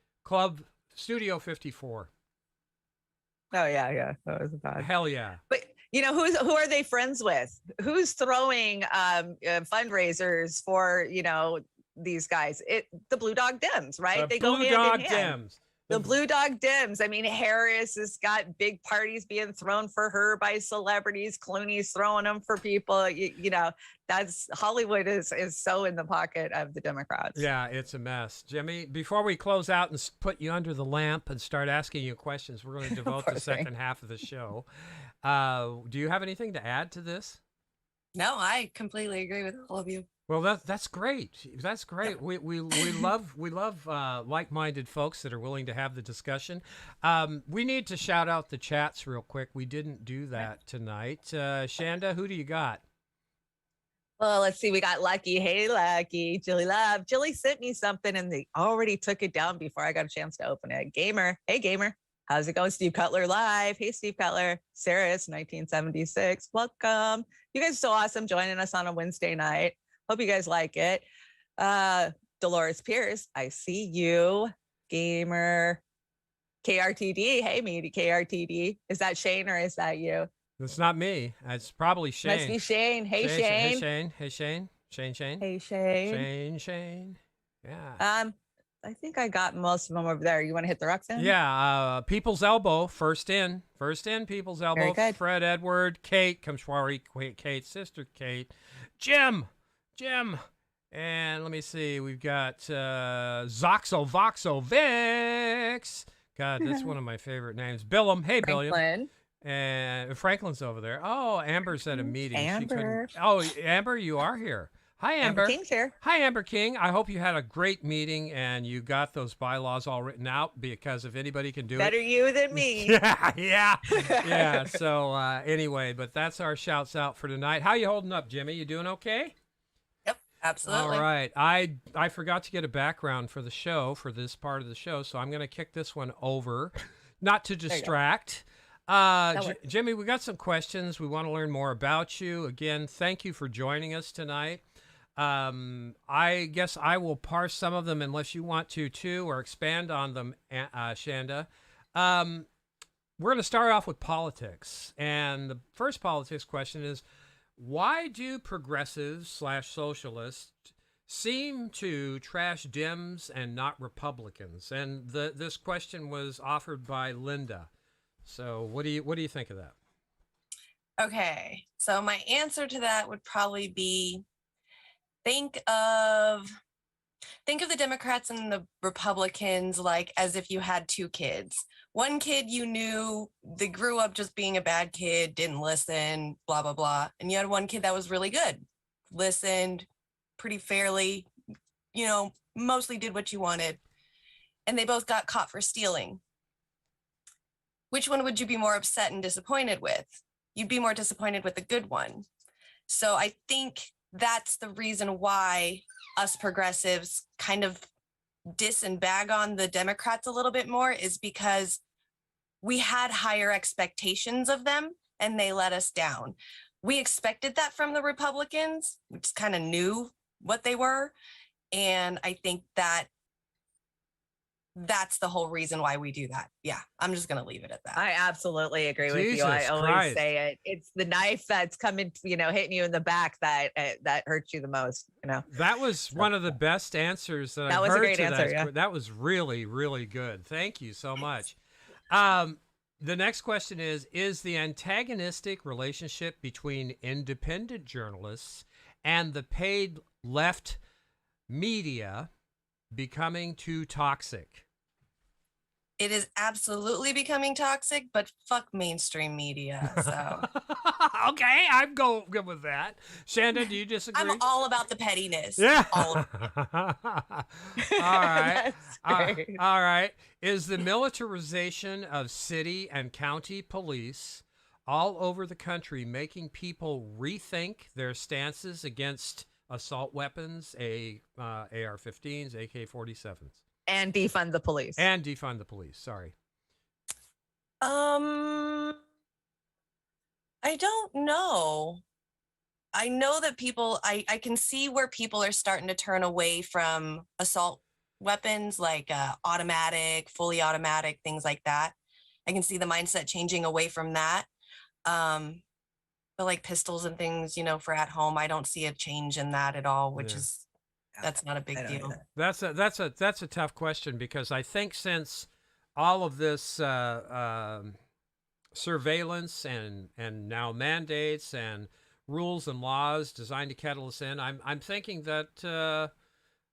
Speaker 1: Studio 54.
Speaker 3: Oh yeah, that was bad.
Speaker 1: Hell yeah.
Speaker 3: But who are they friends with? Who's throwing fundraisers for these guys? The Blue Dog Dems, right?
Speaker 1: The
Speaker 3: They go
Speaker 1: Blue
Speaker 3: hand
Speaker 1: Dog
Speaker 3: in hand.
Speaker 1: Dems.
Speaker 3: The Blue Dog Dems. I mean, Harris has got big parties being thrown for her by celebrities. Clooney's throwing them for people. That's Hollywood is so in the pocket of the Democrats.
Speaker 1: Yeah, it's a mess. Jimmy, before we close out and put you under the lamp and start asking you questions, we're going to devote the second half of the show. Do you have anything to add to this?
Speaker 2: No, I completely agree with all of you.
Speaker 1: Well, that's great. That's great. We love like-minded folks that are willing to have the discussion. We need to shout out the chats real quick. We didn't do that tonight. Chanda, who do you got?
Speaker 3: Well, let's see. We got Lucky. Hey, Lucky. Jilly Love. Jilly sent me something and they already took it down before I got a chance to open it. Gamer. Hey, Gamer. How's it going? Steve Cutler live. Hey, Steve Cutler. Saris, 1976. Welcome. You guys are so awesome joining us on a Wednesday night. Hope you guys like it. Dolores Pierce, I see you. Gamer. KRTD. Hey, me, KRTD. Is that Shane or is that you?
Speaker 1: It's not me. It's probably Shane.
Speaker 3: Must be Shane. Hey, Shane.
Speaker 1: Hey, Shane. Hey, Shane. Shane.
Speaker 3: Hey, Shane.
Speaker 1: Shane. Yeah.
Speaker 3: I think I got most of them over there. You want to hit the Roxanne?
Speaker 1: Yeah. People's Elbow. First in. People's Elbow.
Speaker 3: Very good.
Speaker 1: Fred Edward. Kate. Kamshwari. Kate's sister. Kate. Jim. And let me see. We've got Voxo Vix. God, that's one of my favorite names. Billum. Hey, Billiam.
Speaker 3: Franklin.
Speaker 1: And Franklin's over there. Oh, Amber's at a meeting.
Speaker 3: Amber.
Speaker 1: Amber, you are here. Hi, Amber.
Speaker 3: King's here.
Speaker 1: Hi, Amber King. I hope you had a great meeting and you got those bylaws all written out, because if anybody can do
Speaker 3: Better
Speaker 1: it.
Speaker 3: you than me.
Speaker 1: Yeah. So anyway, but that's our shouts out for tonight. How you holding up, Jimmy? You doing okay?
Speaker 2: Yep, absolutely.
Speaker 1: All right. I forgot to get a background for the show, for this part of the show, so I'm going to kick this one over, not to distract. Jimmy, we got some questions. We want to learn more about you. Again, thank you for joining us tonight. I guess I will parse some of them unless you want to too, or expand on them, Chanda. We're going to start off with politics. And the first politics question is, why do progressives/socialists seem to trash Dems and not Republicans? And this question was offered by Linda. So what do you think of that?
Speaker 2: Okay, so my answer to that would probably be, think of the Democrats and the Republicans like as if you had two kids. One kid you knew, they grew up just being a bad kid, didn't listen, blah, blah, blah. And you had one kid that was really good, listened pretty fairly, mostly did what you wanted. And they both got caught for stealing. Which one would you be more upset and disappointed with? You'd be more disappointed with the good one. So I think that's the reason why us progressives kind of diss and bag on the Democrats a little bit more, is because we had higher expectations of them and they let us down. We expected that from the Republicans. We just kind of knew what they were. And I think that's the whole reason why we do that. Yeah, I'm just going to leave it at that.
Speaker 3: I absolutely agree with you. I always
Speaker 1: Christ.
Speaker 3: say it. It's the knife that's coming, hitting you in the back that hurts you the most.
Speaker 1: That was one of the best answers that I've heard.
Speaker 3: That was a great
Speaker 1: to
Speaker 3: answer.
Speaker 1: that.
Speaker 3: Yeah.
Speaker 1: That was really, really good. Thank you so much. The next question is the antagonistic relationship between independent journalists and the paid left media becoming too toxic?
Speaker 2: It is absolutely becoming toxic, but fuck mainstream media. So
Speaker 1: Okay, I'm good with that. Chanda, do you disagree?
Speaker 2: I'm all about the pettiness.
Speaker 1: Yeah.
Speaker 2: All of
Speaker 1: All right.
Speaker 3: That's great.
Speaker 1: All right. Is the militarization of city and county police all over the country making people rethink their stances against assault weapons, AR-15s, AK-47s?
Speaker 3: And defund the police.
Speaker 1: And defund the police. Sorry.
Speaker 2: I don't know. I know that I can see where people are starting to turn away from assault weapons like automatic, fully automatic, things like that. I can see the mindset changing away from that. But like pistols and things, you know, for at home, I don't see a change in that at all, which is that's not a
Speaker 7: I
Speaker 2: big
Speaker 7: don't
Speaker 2: deal.
Speaker 7: either.
Speaker 1: That's a tough question, because I think since all of this surveillance and now mandates and rules and laws designed to kettle us in, I'm thinking that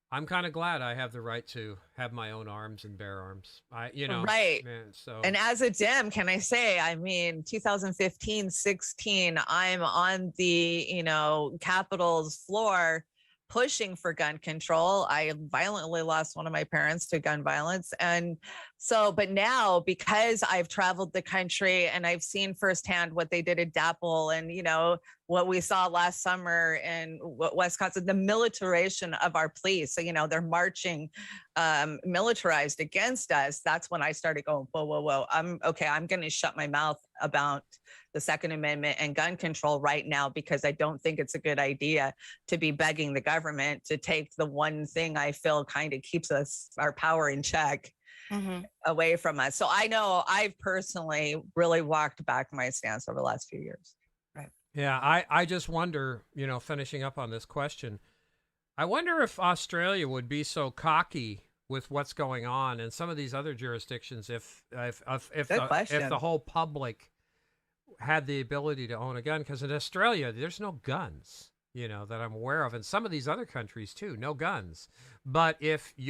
Speaker 1: I'm kind of glad I have the right to have my own arms and bear arms.
Speaker 3: Right.
Speaker 1: Man, so
Speaker 3: And as a Dem, can I say, I mean, 2015, 16, I'm on the, Capitol's floor pushing for gun control. I violently lost one of my parents to gun violence. And so, but now because I've traveled the country and I've seen firsthand what they did at DAPL and, what we saw last summer in Wisconsin, the militarization of our police. So, they're marching militarized against us. That's when I started going, whoa. I'm going to shut my mouth about the Second Amendment and gun control right now, because I don't think it's a good idea to be begging the government to take the one thing I feel kind of keeps our power in check away from us. So I know I've personally really walked back my stance over the last few years.
Speaker 2: Right.
Speaker 1: yeah, I just wonder, finishing up on this question, I wonder if Australia would be so cocky with what's going on in some of these other jurisdictions if the whole public had the ability to own a gun, because in Australia there's no guns, that I'm aware of, and some of these other countries too, no guns. But if they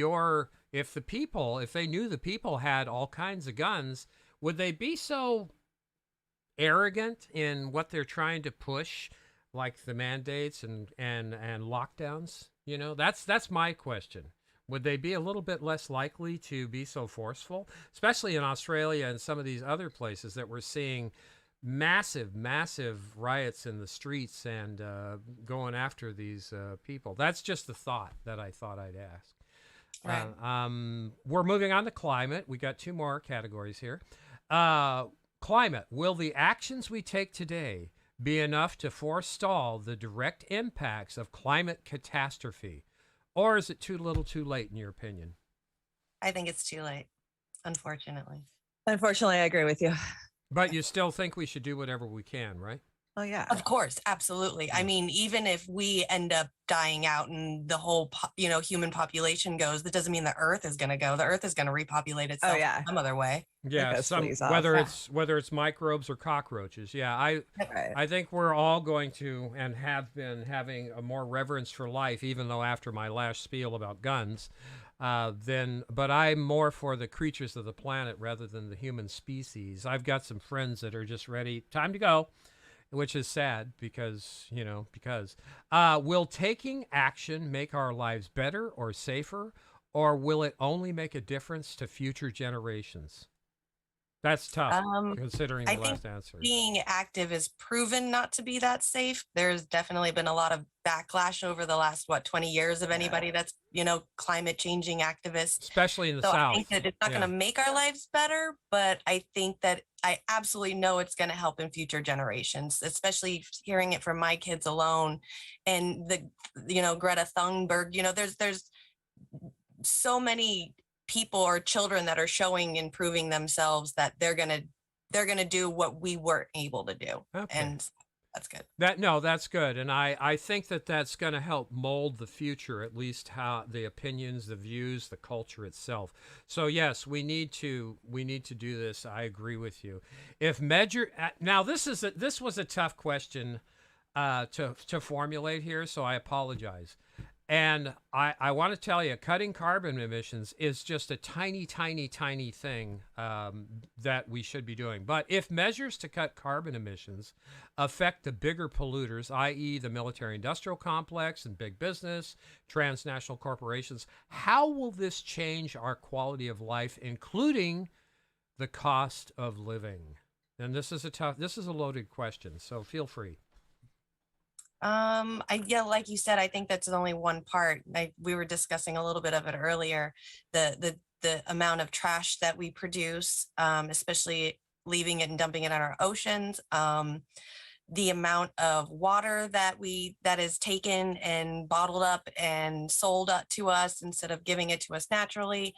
Speaker 1: knew the people had all kinds of guns, would they be so arrogant in what they're trying to push, like the mandates and lockdowns? That's my question. Would they be a little bit less likely to be so forceful, especially in Australia and some of these other places that we're seeing massive riots in the streets and going after these people? That's just the thought that I thought I'd ask.
Speaker 2: Right.
Speaker 1: We're moving on to climate. We got two more categories here. Climate. Will the actions we take today be enough to forestall the direct impacts of climate catastrophe? Or is it too little too late, in your opinion?
Speaker 2: I think it's too late, unfortunately.
Speaker 3: Unfortunately, I agree with you.
Speaker 1: But you still think we should do whatever we can, right?
Speaker 3: Oh, yeah.
Speaker 2: Of course, absolutely. I mean, even if we end up dying out and the whole, human population goes, that doesn't mean the Earth is going to go. The Earth is going to repopulate itself some other way.
Speaker 1: Yeah, whether it's microbes or cockroaches. Yeah, I think we're all going to and have been having a more reverence for life, even though after my last spiel about guns, but I'm more for the creatures of the planet rather than the human species. I've got some friends that are just ready, time to go, which is sad because will taking action make our lives better or safer, or will it only make a difference to future generations? That's tough, considering the last answer.
Speaker 2: Being active is proven not to be that safe. There's definitely been a lot of backlash over the last, 20 years of anybody that's, climate changing activists.
Speaker 1: Especially in the
Speaker 2: South.
Speaker 1: South.
Speaker 2: I think that it's not going to make our lives better, but I think that I absolutely know it's going to help in future generations, especially hearing it from my kids alone. And Greta Thunberg, there's so many people or children that are showing and proving themselves that they're gonna do what we weren't able to do.
Speaker 1: Okay.
Speaker 2: And that's good.
Speaker 1: That's good. And I think that's going to help mold the future, at least how the opinions, the views, the culture itself. So yes, we need to do this. I agree with you. Now this was a tough question to formulate here, so I apologize. And I want to tell you, cutting carbon emissions is just a tiny, tiny, tiny thing that we should be doing. But if measures to cut carbon emissions affect the bigger polluters, i.e. the military-industrial complex and big business, transnational corporations, how will this change our quality of life, including the cost of living? And this is a loaded question, so feel free.
Speaker 2: Like you said, I think that's only one part. We were discussing a little bit of it earlier, the amount of trash that we produce, especially leaving it and dumping it in our oceans, the amount of water that is taken and bottled up and sold to us instead of giving it to us naturally.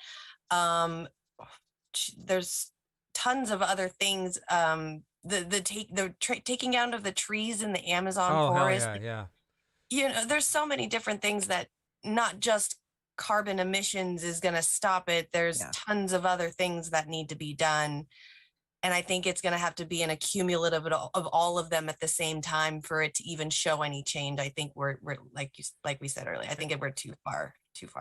Speaker 2: There's tons of other things. Taking down of the trees in the Amazon
Speaker 1: Oh, hell
Speaker 2: forest.
Speaker 1: yeah.
Speaker 2: There's so many different things that not just carbon emissions is going to stop it. There's tons of other things that need to be done. And I think it's going to have to be an accumulative of all of them at the same time for it to even show any change. I think we're like we said earlier, I think we're too far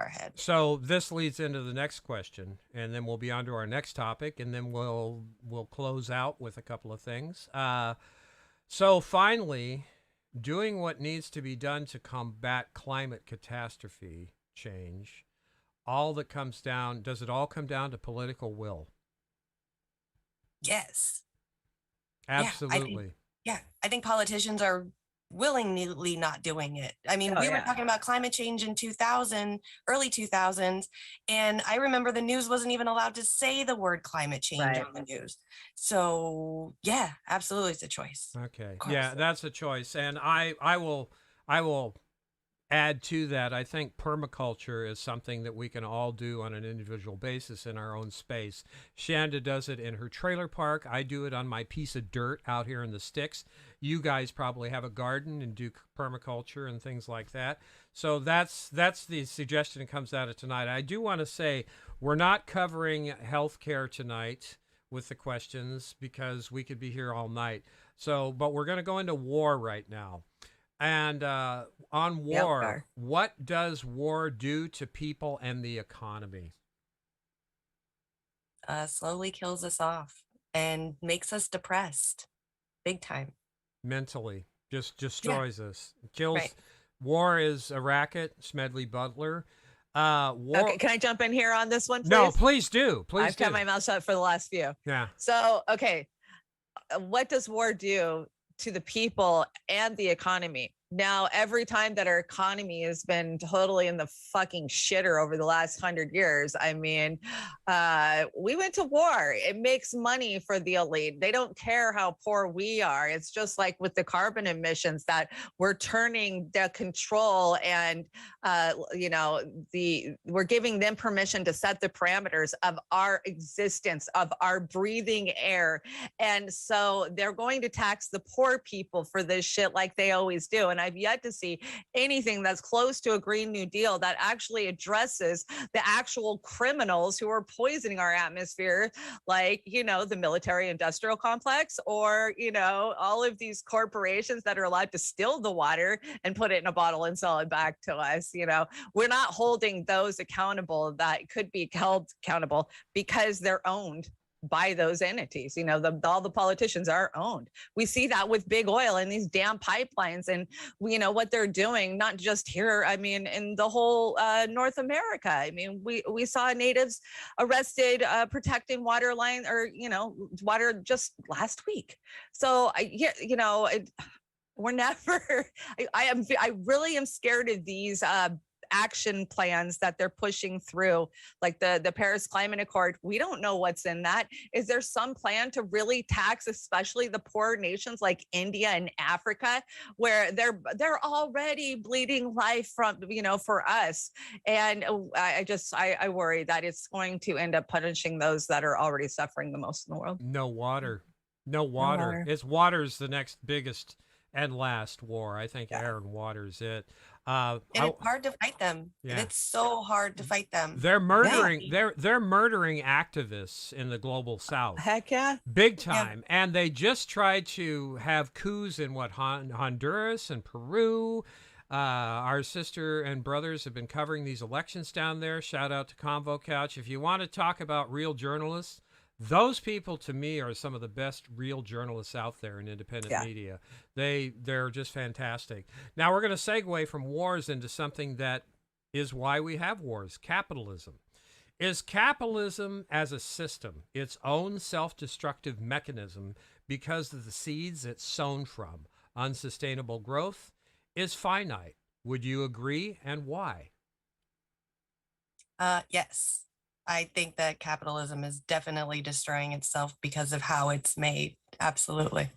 Speaker 2: ahead.
Speaker 1: So this leads into the next question, and then we'll be on to our next topic, and then we'll close out with a couple of things. So finally, doing what needs to be done to combat climate catastrophe change, does it all come down to political will?
Speaker 2: Yes.
Speaker 1: Absolutely.
Speaker 2: I think politicians are willingly not doing it. I mean, we were talking about climate change in early 2000s, and I remember the news wasn't even allowed to say the word climate change on the news. So yeah, absolutely, it's a choice.
Speaker 1: Okay. Yeah, that's a choice. And I will add to that. I think permaculture is something that we can all do on an individual basis in our own space. Chanda does it in her trailer park. I do it on my piece of dirt out here in the sticks. You guys probably have a garden and do permaculture and things like that. So that's the suggestion that comes out of tonight. I do want to say we're not covering healthcare tonight with the questions because we could be here all night. So, but we're going to go into war right now. And on war, what does war do to people and the economy?
Speaker 2: Slowly kills us off and makes us depressed, big time.
Speaker 1: Mentally, just destroys us. Kills. Right. War is a racket. Smedley Butler. War.
Speaker 3: Okay, can I jump in here on this one, please?
Speaker 1: No, please do. I've
Speaker 3: kept my mouth shut for the last few.
Speaker 1: Yeah.
Speaker 3: So, okay, what does war do to the people and the economy? Now, every time that our economy has been totally in the fucking shitter over the last 100 years, I mean, we went to war. It makes money for the elite. They don't care how poor we are. It's just like with the carbon emissions that we're turning the control and, we're giving them permission to set the parameters of our existence, of our breathing air. And so they're going to tax the poor people for this shit like they always do. And I've yet to see anything that's close to a Green New Deal that actually addresses the actual criminals who are poisoning our atmosphere, like, the military industrial complex, or, all of these corporations that are allowed to still the water and put it in a bottle and sell it back to us. We're not holding those accountable that could be held accountable because they're owned by those entities. All the politicians are owned. We see that with big oil and these damn pipelines, and what they're doing, not just here, I mean, in the whole North America. I mean, we saw natives arrested protecting water line water just last week. So we're never, I really am scared of these action plans that they're pushing through, like the Paris Climate Accord. We don't know what's in that. Is there some plan to really tax, especially the poor nations like India and Africa, where they're already bleeding life from, for us? And I worry that it's going to end up punishing those that are already suffering the most in the world.
Speaker 1: No water. Water's the next biggest and last war. I think air and water's it.
Speaker 2: And it's hard to fight them. Yeah. It's so hard to fight them.
Speaker 1: They're murdering. Yeah. They're murdering activists in the global South.
Speaker 3: Heck yeah,
Speaker 1: big time. Yeah. And they just tried to have coups in Honduras and Peru. Our sister and brothers have been covering these elections down there. Shout out to Convo Couch. If you want to talk about real journalists, those people, to me, are some of the best real journalists out there in independent media. They're just fantastic. Now, we're going to segue from wars into something that is why we have wars, capitalism. Is capitalism as a system its own self-destructive mechanism because of the seeds it's sown from? Unsustainable growth is finite. Would you agree, and why?
Speaker 2: Yes. I think that capitalism is definitely destroying itself because of how it's made. Absolutely.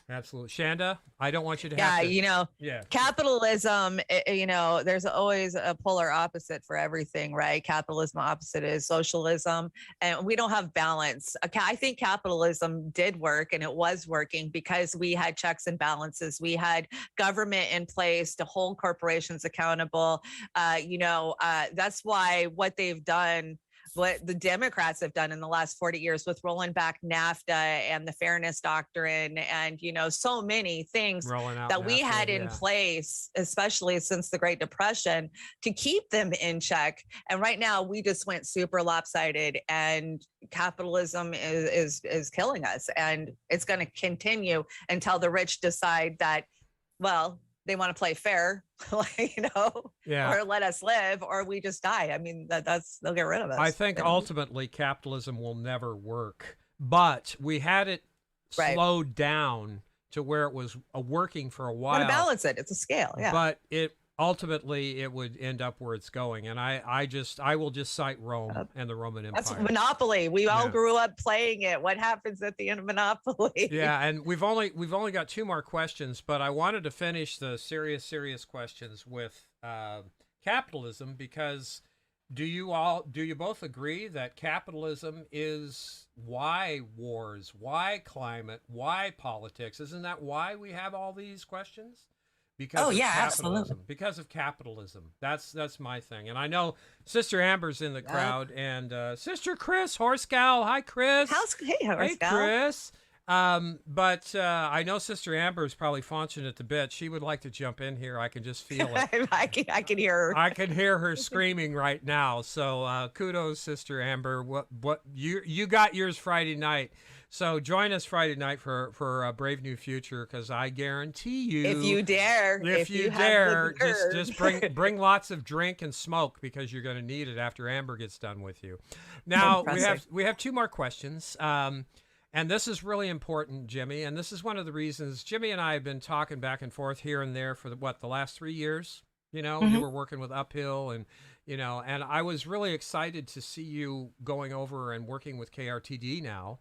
Speaker 1: Absolutely. Shanda, I don't want you to
Speaker 3: Yeah,
Speaker 1: have to.
Speaker 3: you know,
Speaker 1: Yeah.
Speaker 3: capitalism, you know, there's always a polar opposite for everything, right? Capitalism opposite is socialism, and we don't have balance. I think capitalism did work, and it was working because we had checks and balances. We had government in place to hold corporations accountable. That's why what they've done, what the Democrats have done in the last 40 years with rolling back NAFTA and the fairness doctrine, and, you know, so many things
Speaker 1: Rolling out
Speaker 3: that we
Speaker 1: NAFTA,
Speaker 3: had in
Speaker 1: yeah.
Speaker 3: place, especially since the Great Depression, to keep them in check. And right now we just went super lopsided, and capitalism is killing us, and it's going to continue until the rich decide that, well, they want to play fair,
Speaker 1: Yeah.
Speaker 3: or let us live, or we just die. I mean, they'll get rid of us.
Speaker 1: I think ultimately capitalism will never work, but we had it slowed down to where it was working for a while.
Speaker 3: Want to balance it? It's a scale, yeah.
Speaker 1: But ultimately it would end up where it's going, and I will just cite Rome and the Roman Empire.
Speaker 3: That's Monopoly. We all grew up playing it. What happens at the end of Monopoly?
Speaker 1: Yeah, and we've only got 2 more questions, but I wanted to finish the serious questions with capitalism, because do you both agree that capitalism is why wars, why climate, why politics? Isn't that why we have all these questions? Because of capitalism.
Speaker 2: Absolutely.
Speaker 1: Because of capitalism. That's my thing. And I know Sister Amber's in the crowd, and Sister Chris Horsegal. Hi, Chris.
Speaker 3: Hey, Horsegal.
Speaker 1: Hey, Chris. But I know Sister Amber is probably faunching at the bit. She would like to jump in here. I can just feel it.
Speaker 3: I can hear her.
Speaker 1: I can hear her screaming right now. So kudos, Sister Amber. What you got yours Friday night. So join us Friday night for a Brave New Future, because I guarantee you,
Speaker 3: if you dare,
Speaker 1: just bring lots of drink and smoke, because you're going to need it after Amber gets done with you. Now we have 2 more questions. And this is really important, Jimmy, and this is one of the reasons Jimmy and I have been talking back and forth here and there for the last 3 years. You know, you were working with Uphill, and, you know, and I was really excited to see you going over and working with KRTD now.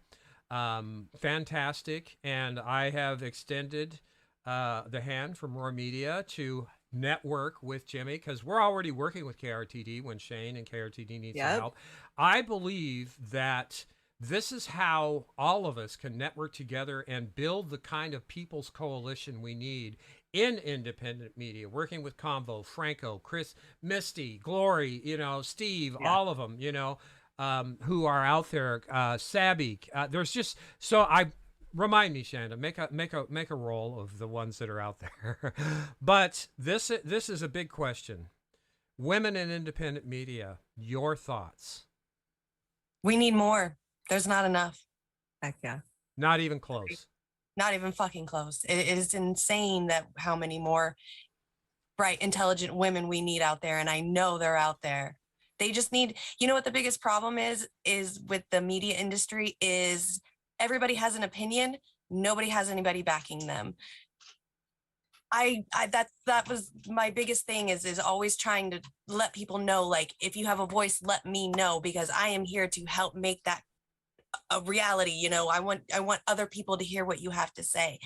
Speaker 1: Fantastic. And I have extended the hand from Roar Media to network with Jimmy, because we're already working with KRTD when Shane and KRTD need some help. I believe that this is how all of us can network together and build the kind of people's coalition we need in independent media, working with Convo, Franco, Chris, Misty, Glory, you know, Steve, all of them, you know, who are out there, Sabby. There's just, so remind me, Shanda, make a roll of the ones that are out there. But this is a big question. Women in independent media, your thoughts?
Speaker 2: We need more. There's not enough.
Speaker 3: Heck yeah.
Speaker 1: Not even close.
Speaker 2: Not even fucking close. It is insane that how many more bright, intelligent women we need out there. And I know they're out there. They just need, you know what the biggest problem is with the media industry is everybody has an opinion. Nobody has anybody backing them. That was my biggest thing is always trying to let people know, like, if you have a voice, let me know, because I am here to help make that a reality. You know, I want other people to hear what you have to say.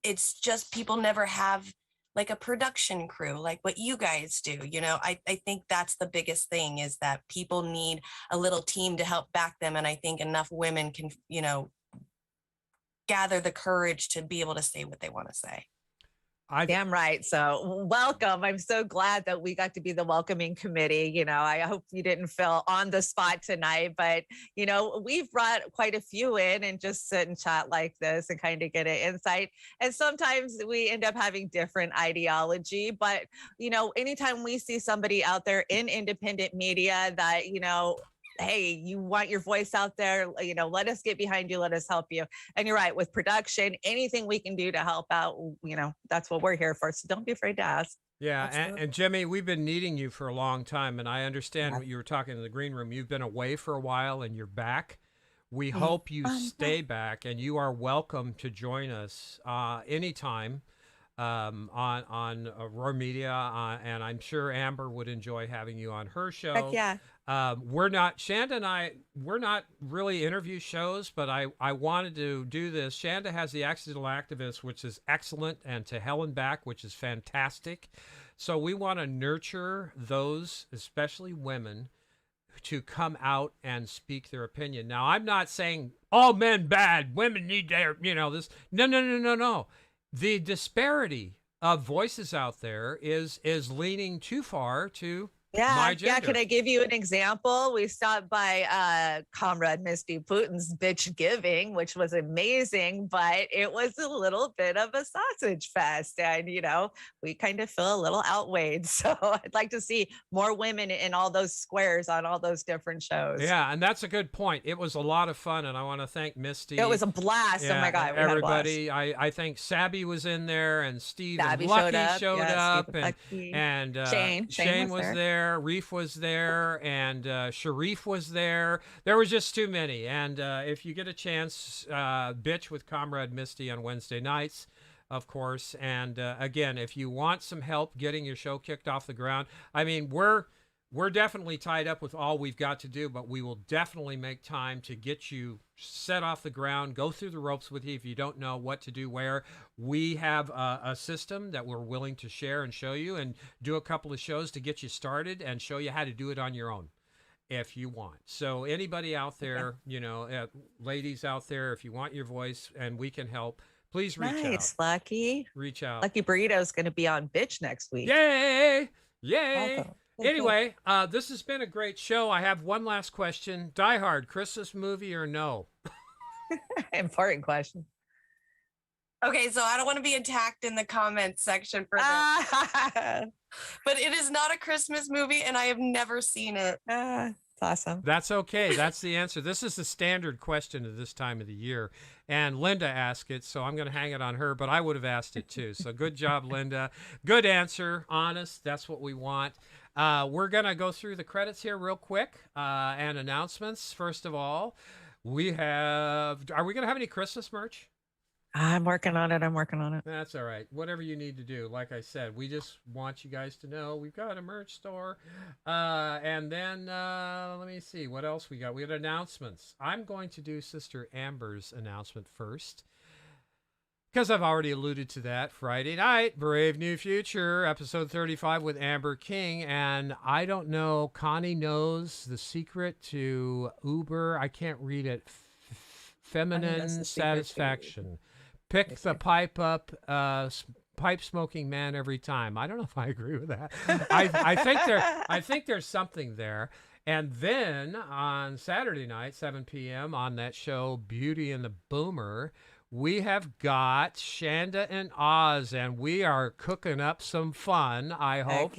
Speaker 2: It's just people never have like a production crew like what you guys do. You know, I think that's the biggest thing, is that people need a little team to help back them. And I think enough women can, you know, gather the courage to be able to say what they want to say.
Speaker 3: Damn right. So welcome. I'm so glad that we got to be the welcoming committee. You know, I hope you didn't feel on the spot tonight, but, you know, we've brought quite a few in and just sit and chat like this and kind of get an insight. And sometimes we end up having different ideology, but, you know, anytime we see somebody out there in independent media that, you know, hey, you want your voice out there, you know, let us get behind you, let us help you. And you're right, with production, anything we can do to help out, you know, that's what we're here for. So don't be afraid to ask.
Speaker 1: Yeah, and Jimmy, we've been needing you for a long time, and I understand what you were talking in the green room. You've been away for a while, and you're back. We hope you stay back, and you are welcome to join us anytime on Roar Media, and I'm sure Amber would enjoy having you on her show.
Speaker 3: Heck yeah.
Speaker 1: We're not, Shanda and I, we're not really interview shows, but I wanted to do this. Shanda has the Accidental Activist, which is excellent, and To Hell and Back, which is fantastic. So we want to nurture those, especially women, to come out and speak their opinion. Now, I'm not saying all men bad, women need their, this. No, no, no, no, no. The disparity of voices out there is leaning too far to my gender.
Speaker 3: Yeah. Could I give you an example? We stopped by Comrade Misty Putin's bitch giving, which was amazing, but it was a little bit of a sausage fest. And, we kind of feel a little outweighed. So I'd like to see more women in all those squares on all those different shows.
Speaker 1: Yeah, and that's a good point. It was a lot of fun, and I want to thank Misty.
Speaker 3: It was a blast.
Speaker 1: Yeah,
Speaker 3: oh my God.
Speaker 1: Everybody. I think Sabby was in there, and Steve
Speaker 3: Sabby
Speaker 1: and Lucky
Speaker 3: showed up,
Speaker 1: and
Speaker 3: Shane
Speaker 1: was
Speaker 3: was
Speaker 1: there. Reef was there, and Sharif was there. There was just too many. And if you get a chance, bitch with Comrade Misty on Wednesday nights, of course. And again, if you want some help getting your show kicked off the ground, I mean, we're definitely tied up with all we've got to do, but we will definitely make time to get you set off the ground, go through the ropes with you if you don't know what to do where. We have a system that we're willing to share and show you, and do a couple of shows to get you started and show you how to do it on your own if you want. So anybody out there, ladies out there, if you want your voice and we can help, please reach out.
Speaker 3: Nice, Lucky.
Speaker 1: Reach out.
Speaker 3: Lucky Burrito's going to be on Bitch next week.
Speaker 1: Yay! Yay!
Speaker 3: Welcome.
Speaker 1: Anyway, this has been a great show. I have one last question. Die Hard, Christmas movie or no?
Speaker 3: Important question.
Speaker 2: Okay, so I don't want to be attacked in the comments section for this, but it is not a Christmas movie, and I have never seen it.
Speaker 3: It's awesome.
Speaker 1: That's okay. That's the answer. This is the standard question at this time of the year. And Linda asked it, so I'm going to hang it on her, but I would have asked it too. So good job, Linda. Good answer. Honest. That's what we want. We're going to go through the credits here real quick and announcements. First of all, are we going to have any Christmas merch?
Speaker 3: I'm working on it.
Speaker 1: That's all right. Whatever you need to do. Like I said, we just want you guys to know we've got a merch store. And then let me see what else we got. We had announcements. I'm going to do Sister Amber's announcement first, because I've already alluded to that. Friday night, Brave New Future, episode 35 with Amber King. And I don't know, Connie knows the secret to Uber. I can't read it. Feminine satisfaction. Pick the pipe up, pipe smoking man every time. I don't know if I agree with that. I think there's something there. And then on Saturday night, 7 p.m. on that show, Beauty and the Boomer, we have got Chanda and Oz, and we are cooking up some fun. I hope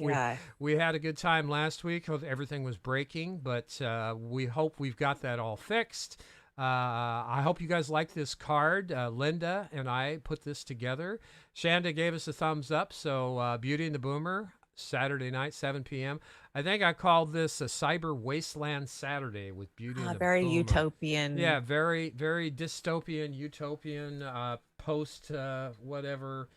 Speaker 1: we had a good time last week. Everything was breaking, but we hope we've got that all fixed. I hope you guys like this card. Linda and I put this together. Chanda gave us a thumbs up. So Beauty and the Boomer, Saturday night, 7 p.m. I think I called this a Cyber Wasteland Saturday with Beauty and the
Speaker 3: very
Speaker 1: Boomer.
Speaker 3: utopian.
Speaker 1: Yeah, very, very dystopian, utopian, post whatever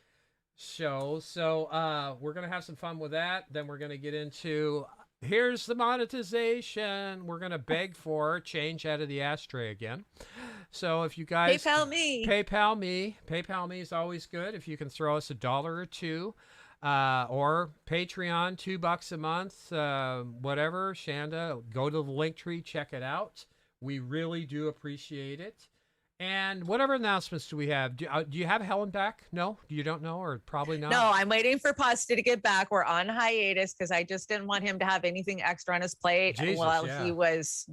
Speaker 1: show. So we're going to have some fun with that. Then we're going to get into... Here's the monetization. We're going to beg for change out of the ashtray again. So if you guys...
Speaker 3: PayPal me.
Speaker 1: PayPal me is always good. If you can throw us $1 or $2. Or Patreon, $2 a month, whatever. Chanda, go to the link tree, check it out. We really do appreciate it. And whatever announcements do we have? Do you have Helen back? No, you don't know, or probably not.
Speaker 3: No, I'm waiting for Pasta to get back. We're on hiatus because I just didn't want him to have anything extra on his plate while he was,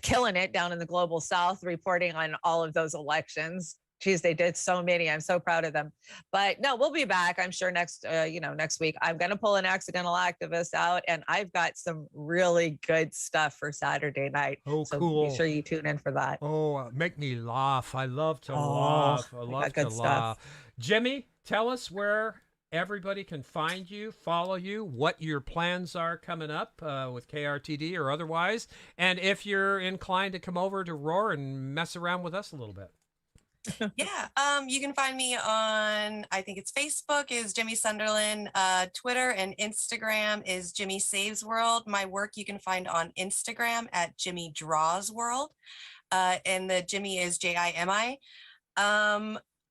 Speaker 3: killing it down in the global South, reporting on all of those elections. Geez, they did so many. I'm so proud of them. But no, we'll be back. I'm sure next week. I'm going to pull an accidental activist out, and I've got some really good stuff for Saturday night.
Speaker 1: Oh,
Speaker 3: so
Speaker 1: cool.
Speaker 3: Be sure you tune in for that.
Speaker 1: Oh, make me laugh. I love to laugh. I love to laugh. Jimmy, tell us where everybody can find you, follow you, what your plans are coming up with KRTD or otherwise, and if you're inclined to come over to Roar and mess around with us a little bit.
Speaker 2: Yeah, you can find me on, I think it's Facebook is Jimmy Sunderland, Twitter and Instagram is Jimmy Saves World. My work you can find on Instagram at Jimmy Draws World, and the Jimmy is Jimi.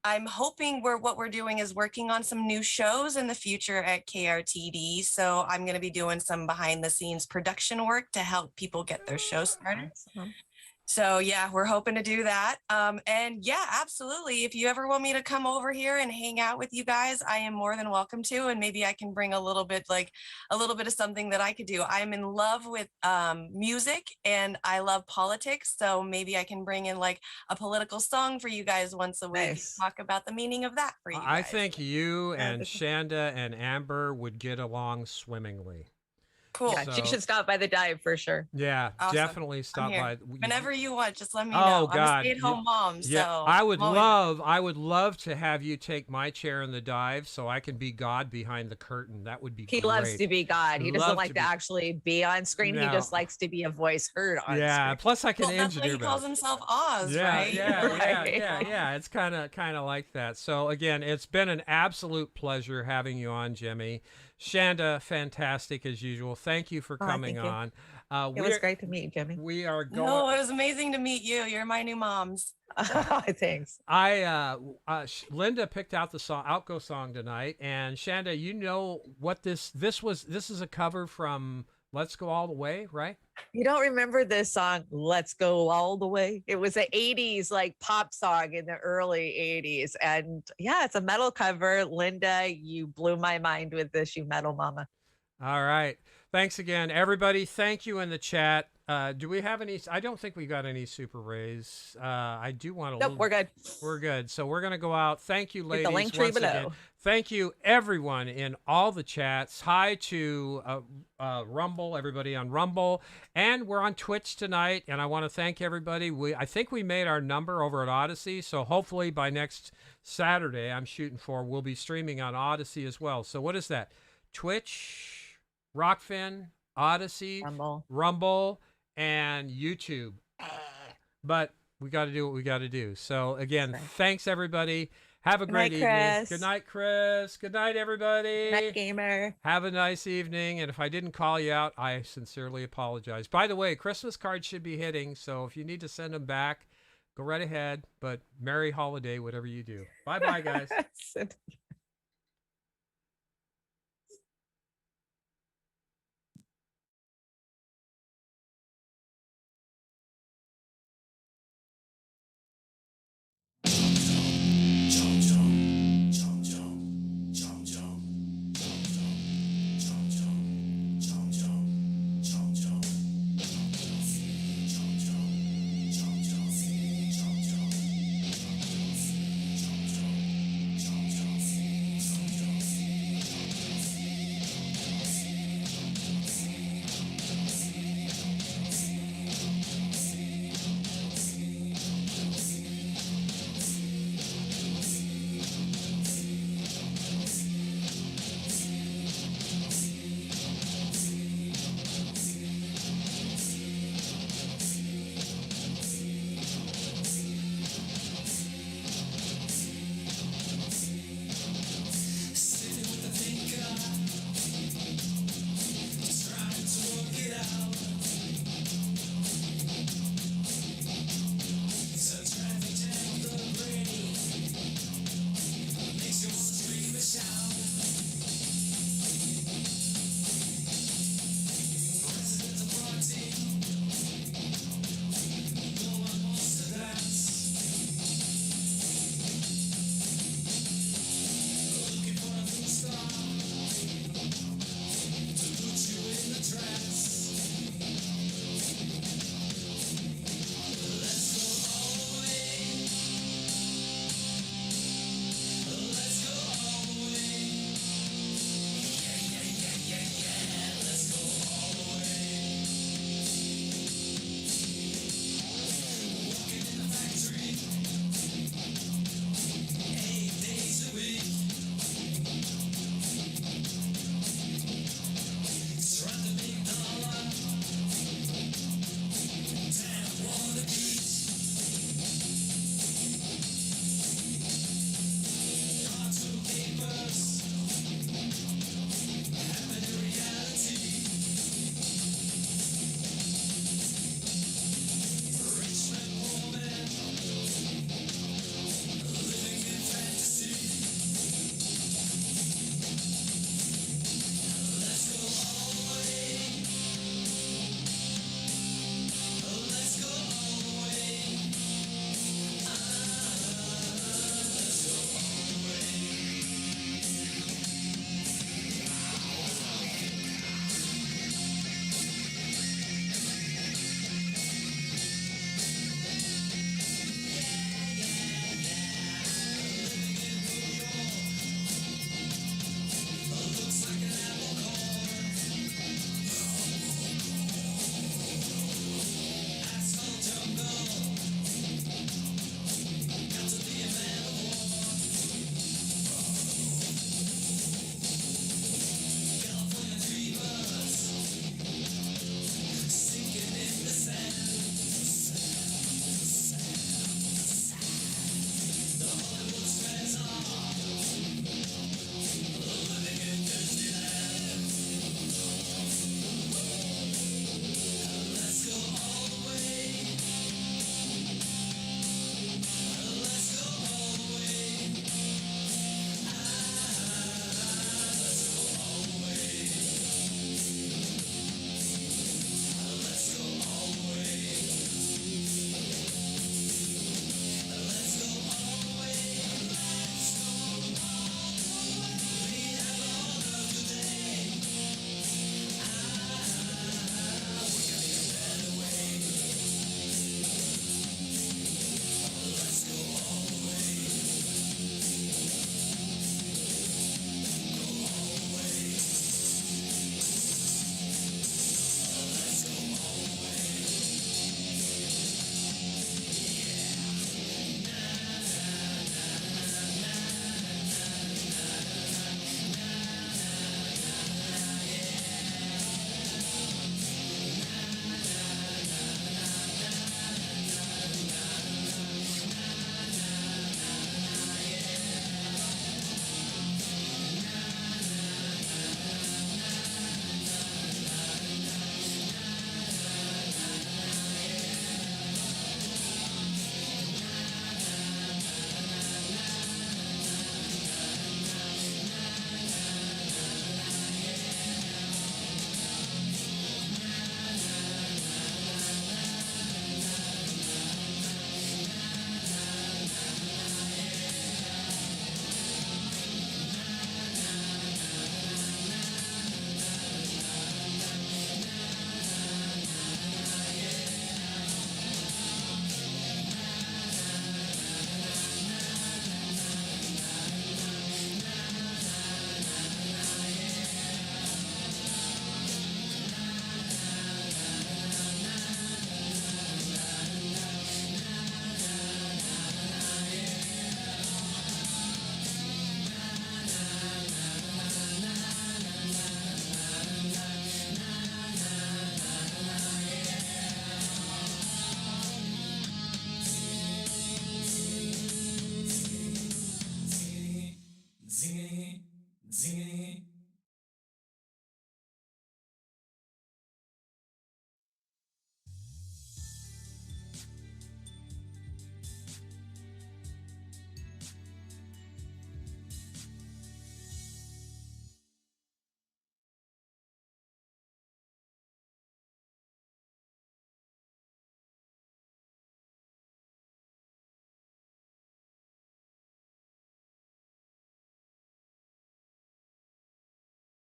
Speaker 2: I'm hoping what we're doing is working on some new shows in the future at KRTD. So I'm going to be doing some behind the scenes production work to help people get their show started.
Speaker 3: Awesome.
Speaker 2: So yeah, we're hoping to do that. And yeah, absolutely. If you ever want me to come over here and hang out with you guys, I am more than welcome to. And maybe I can bring a little bit of something that I could do. I'm in love with music and I love politics. So maybe I can bring in like a political song for you guys once a week.
Speaker 3: Nice.
Speaker 2: Talk about the meaning of that for you
Speaker 1: I
Speaker 2: guys.
Speaker 1: think you and
Speaker 3: Advocacy.
Speaker 1: Chanda and Amber would get along swimmingly.
Speaker 2: Cool.
Speaker 3: Yeah, she
Speaker 1: So-
Speaker 3: should stop by the dive for sure.
Speaker 1: Yeah,
Speaker 2: Awesome.
Speaker 1: definitely stop
Speaker 2: here.
Speaker 1: by.
Speaker 2: Whenever you want, just let me
Speaker 1: Oh,
Speaker 2: know. I'm
Speaker 1: God.
Speaker 2: a stay-at-home mom,
Speaker 1: Yeah,
Speaker 2: so
Speaker 1: I would
Speaker 2: I'm always-
Speaker 1: love to have you take my chair in the dive so I can be God behind the curtain. That would be
Speaker 3: He
Speaker 1: great.
Speaker 3: loves to be God. He
Speaker 1: Love
Speaker 3: doesn't
Speaker 1: to
Speaker 3: like to
Speaker 1: be-
Speaker 3: actually be on screen. He
Speaker 1: No.
Speaker 3: just likes to be a voice heard on
Speaker 1: Yeah,
Speaker 3: screen.
Speaker 1: plus I can
Speaker 2: Well, that's why
Speaker 1: engineer
Speaker 2: he calls
Speaker 1: better.
Speaker 2: himself Oz,
Speaker 1: Yeah,
Speaker 2: right?
Speaker 1: yeah. It's kind of like that. So again, it's been an absolute pleasure having you on, Jimmy. Shanda, fantastic as usual. Thank you for coming
Speaker 3: thank you.
Speaker 1: on.
Speaker 3: It was great to meet you, Jimmy.
Speaker 1: We are going.
Speaker 2: No, it was amazing to meet you. You're my new moms.
Speaker 3: Thanks.
Speaker 1: Linda picked out the song Outgo song tonight, and Shanda, you know what this was. This is a cover from Let's Go All the Way, right?
Speaker 3: You don't remember this song, Let's Go All the Way? It was an 80s like pop song in the early 80s. And yeah, it's a metal cover. Linda, you blew my mind with this, you metal mama.
Speaker 1: All right. Thanks again, everybody. Thank you in the chat. Do we have any? I don't think we got any super rays. I do want to.
Speaker 3: Nope, we're good.
Speaker 1: We're good. So we're going to go out. Thank you,
Speaker 3: Hit
Speaker 1: ladies.
Speaker 3: the link tree
Speaker 1: once again.
Speaker 3: below.
Speaker 1: Thank you, everyone in all the chats. Hi to Rumble, everybody on Rumble. And we're on Twitch tonight. And I want to thank everybody. I think we made our number over at Odyssey. So hopefully by next Saturday, I'm shooting for, we'll be streaming on Odyssey as well. So what is that? Twitch, Rockfin, Odyssey, Rumble, and YouTube. But we got to do what we got to do. So again, thanks everybody. Have a great evening.
Speaker 3: Chris.
Speaker 1: Good night, Chris. Good night, everybody.
Speaker 3: Night, gamer.
Speaker 1: Have a nice evening. And if I didn't call you out, I sincerely apologize. By the way, Christmas cards should be hitting. So if you need to send them back, go right ahead. But merry holiday, whatever you do. Bye-bye, guys.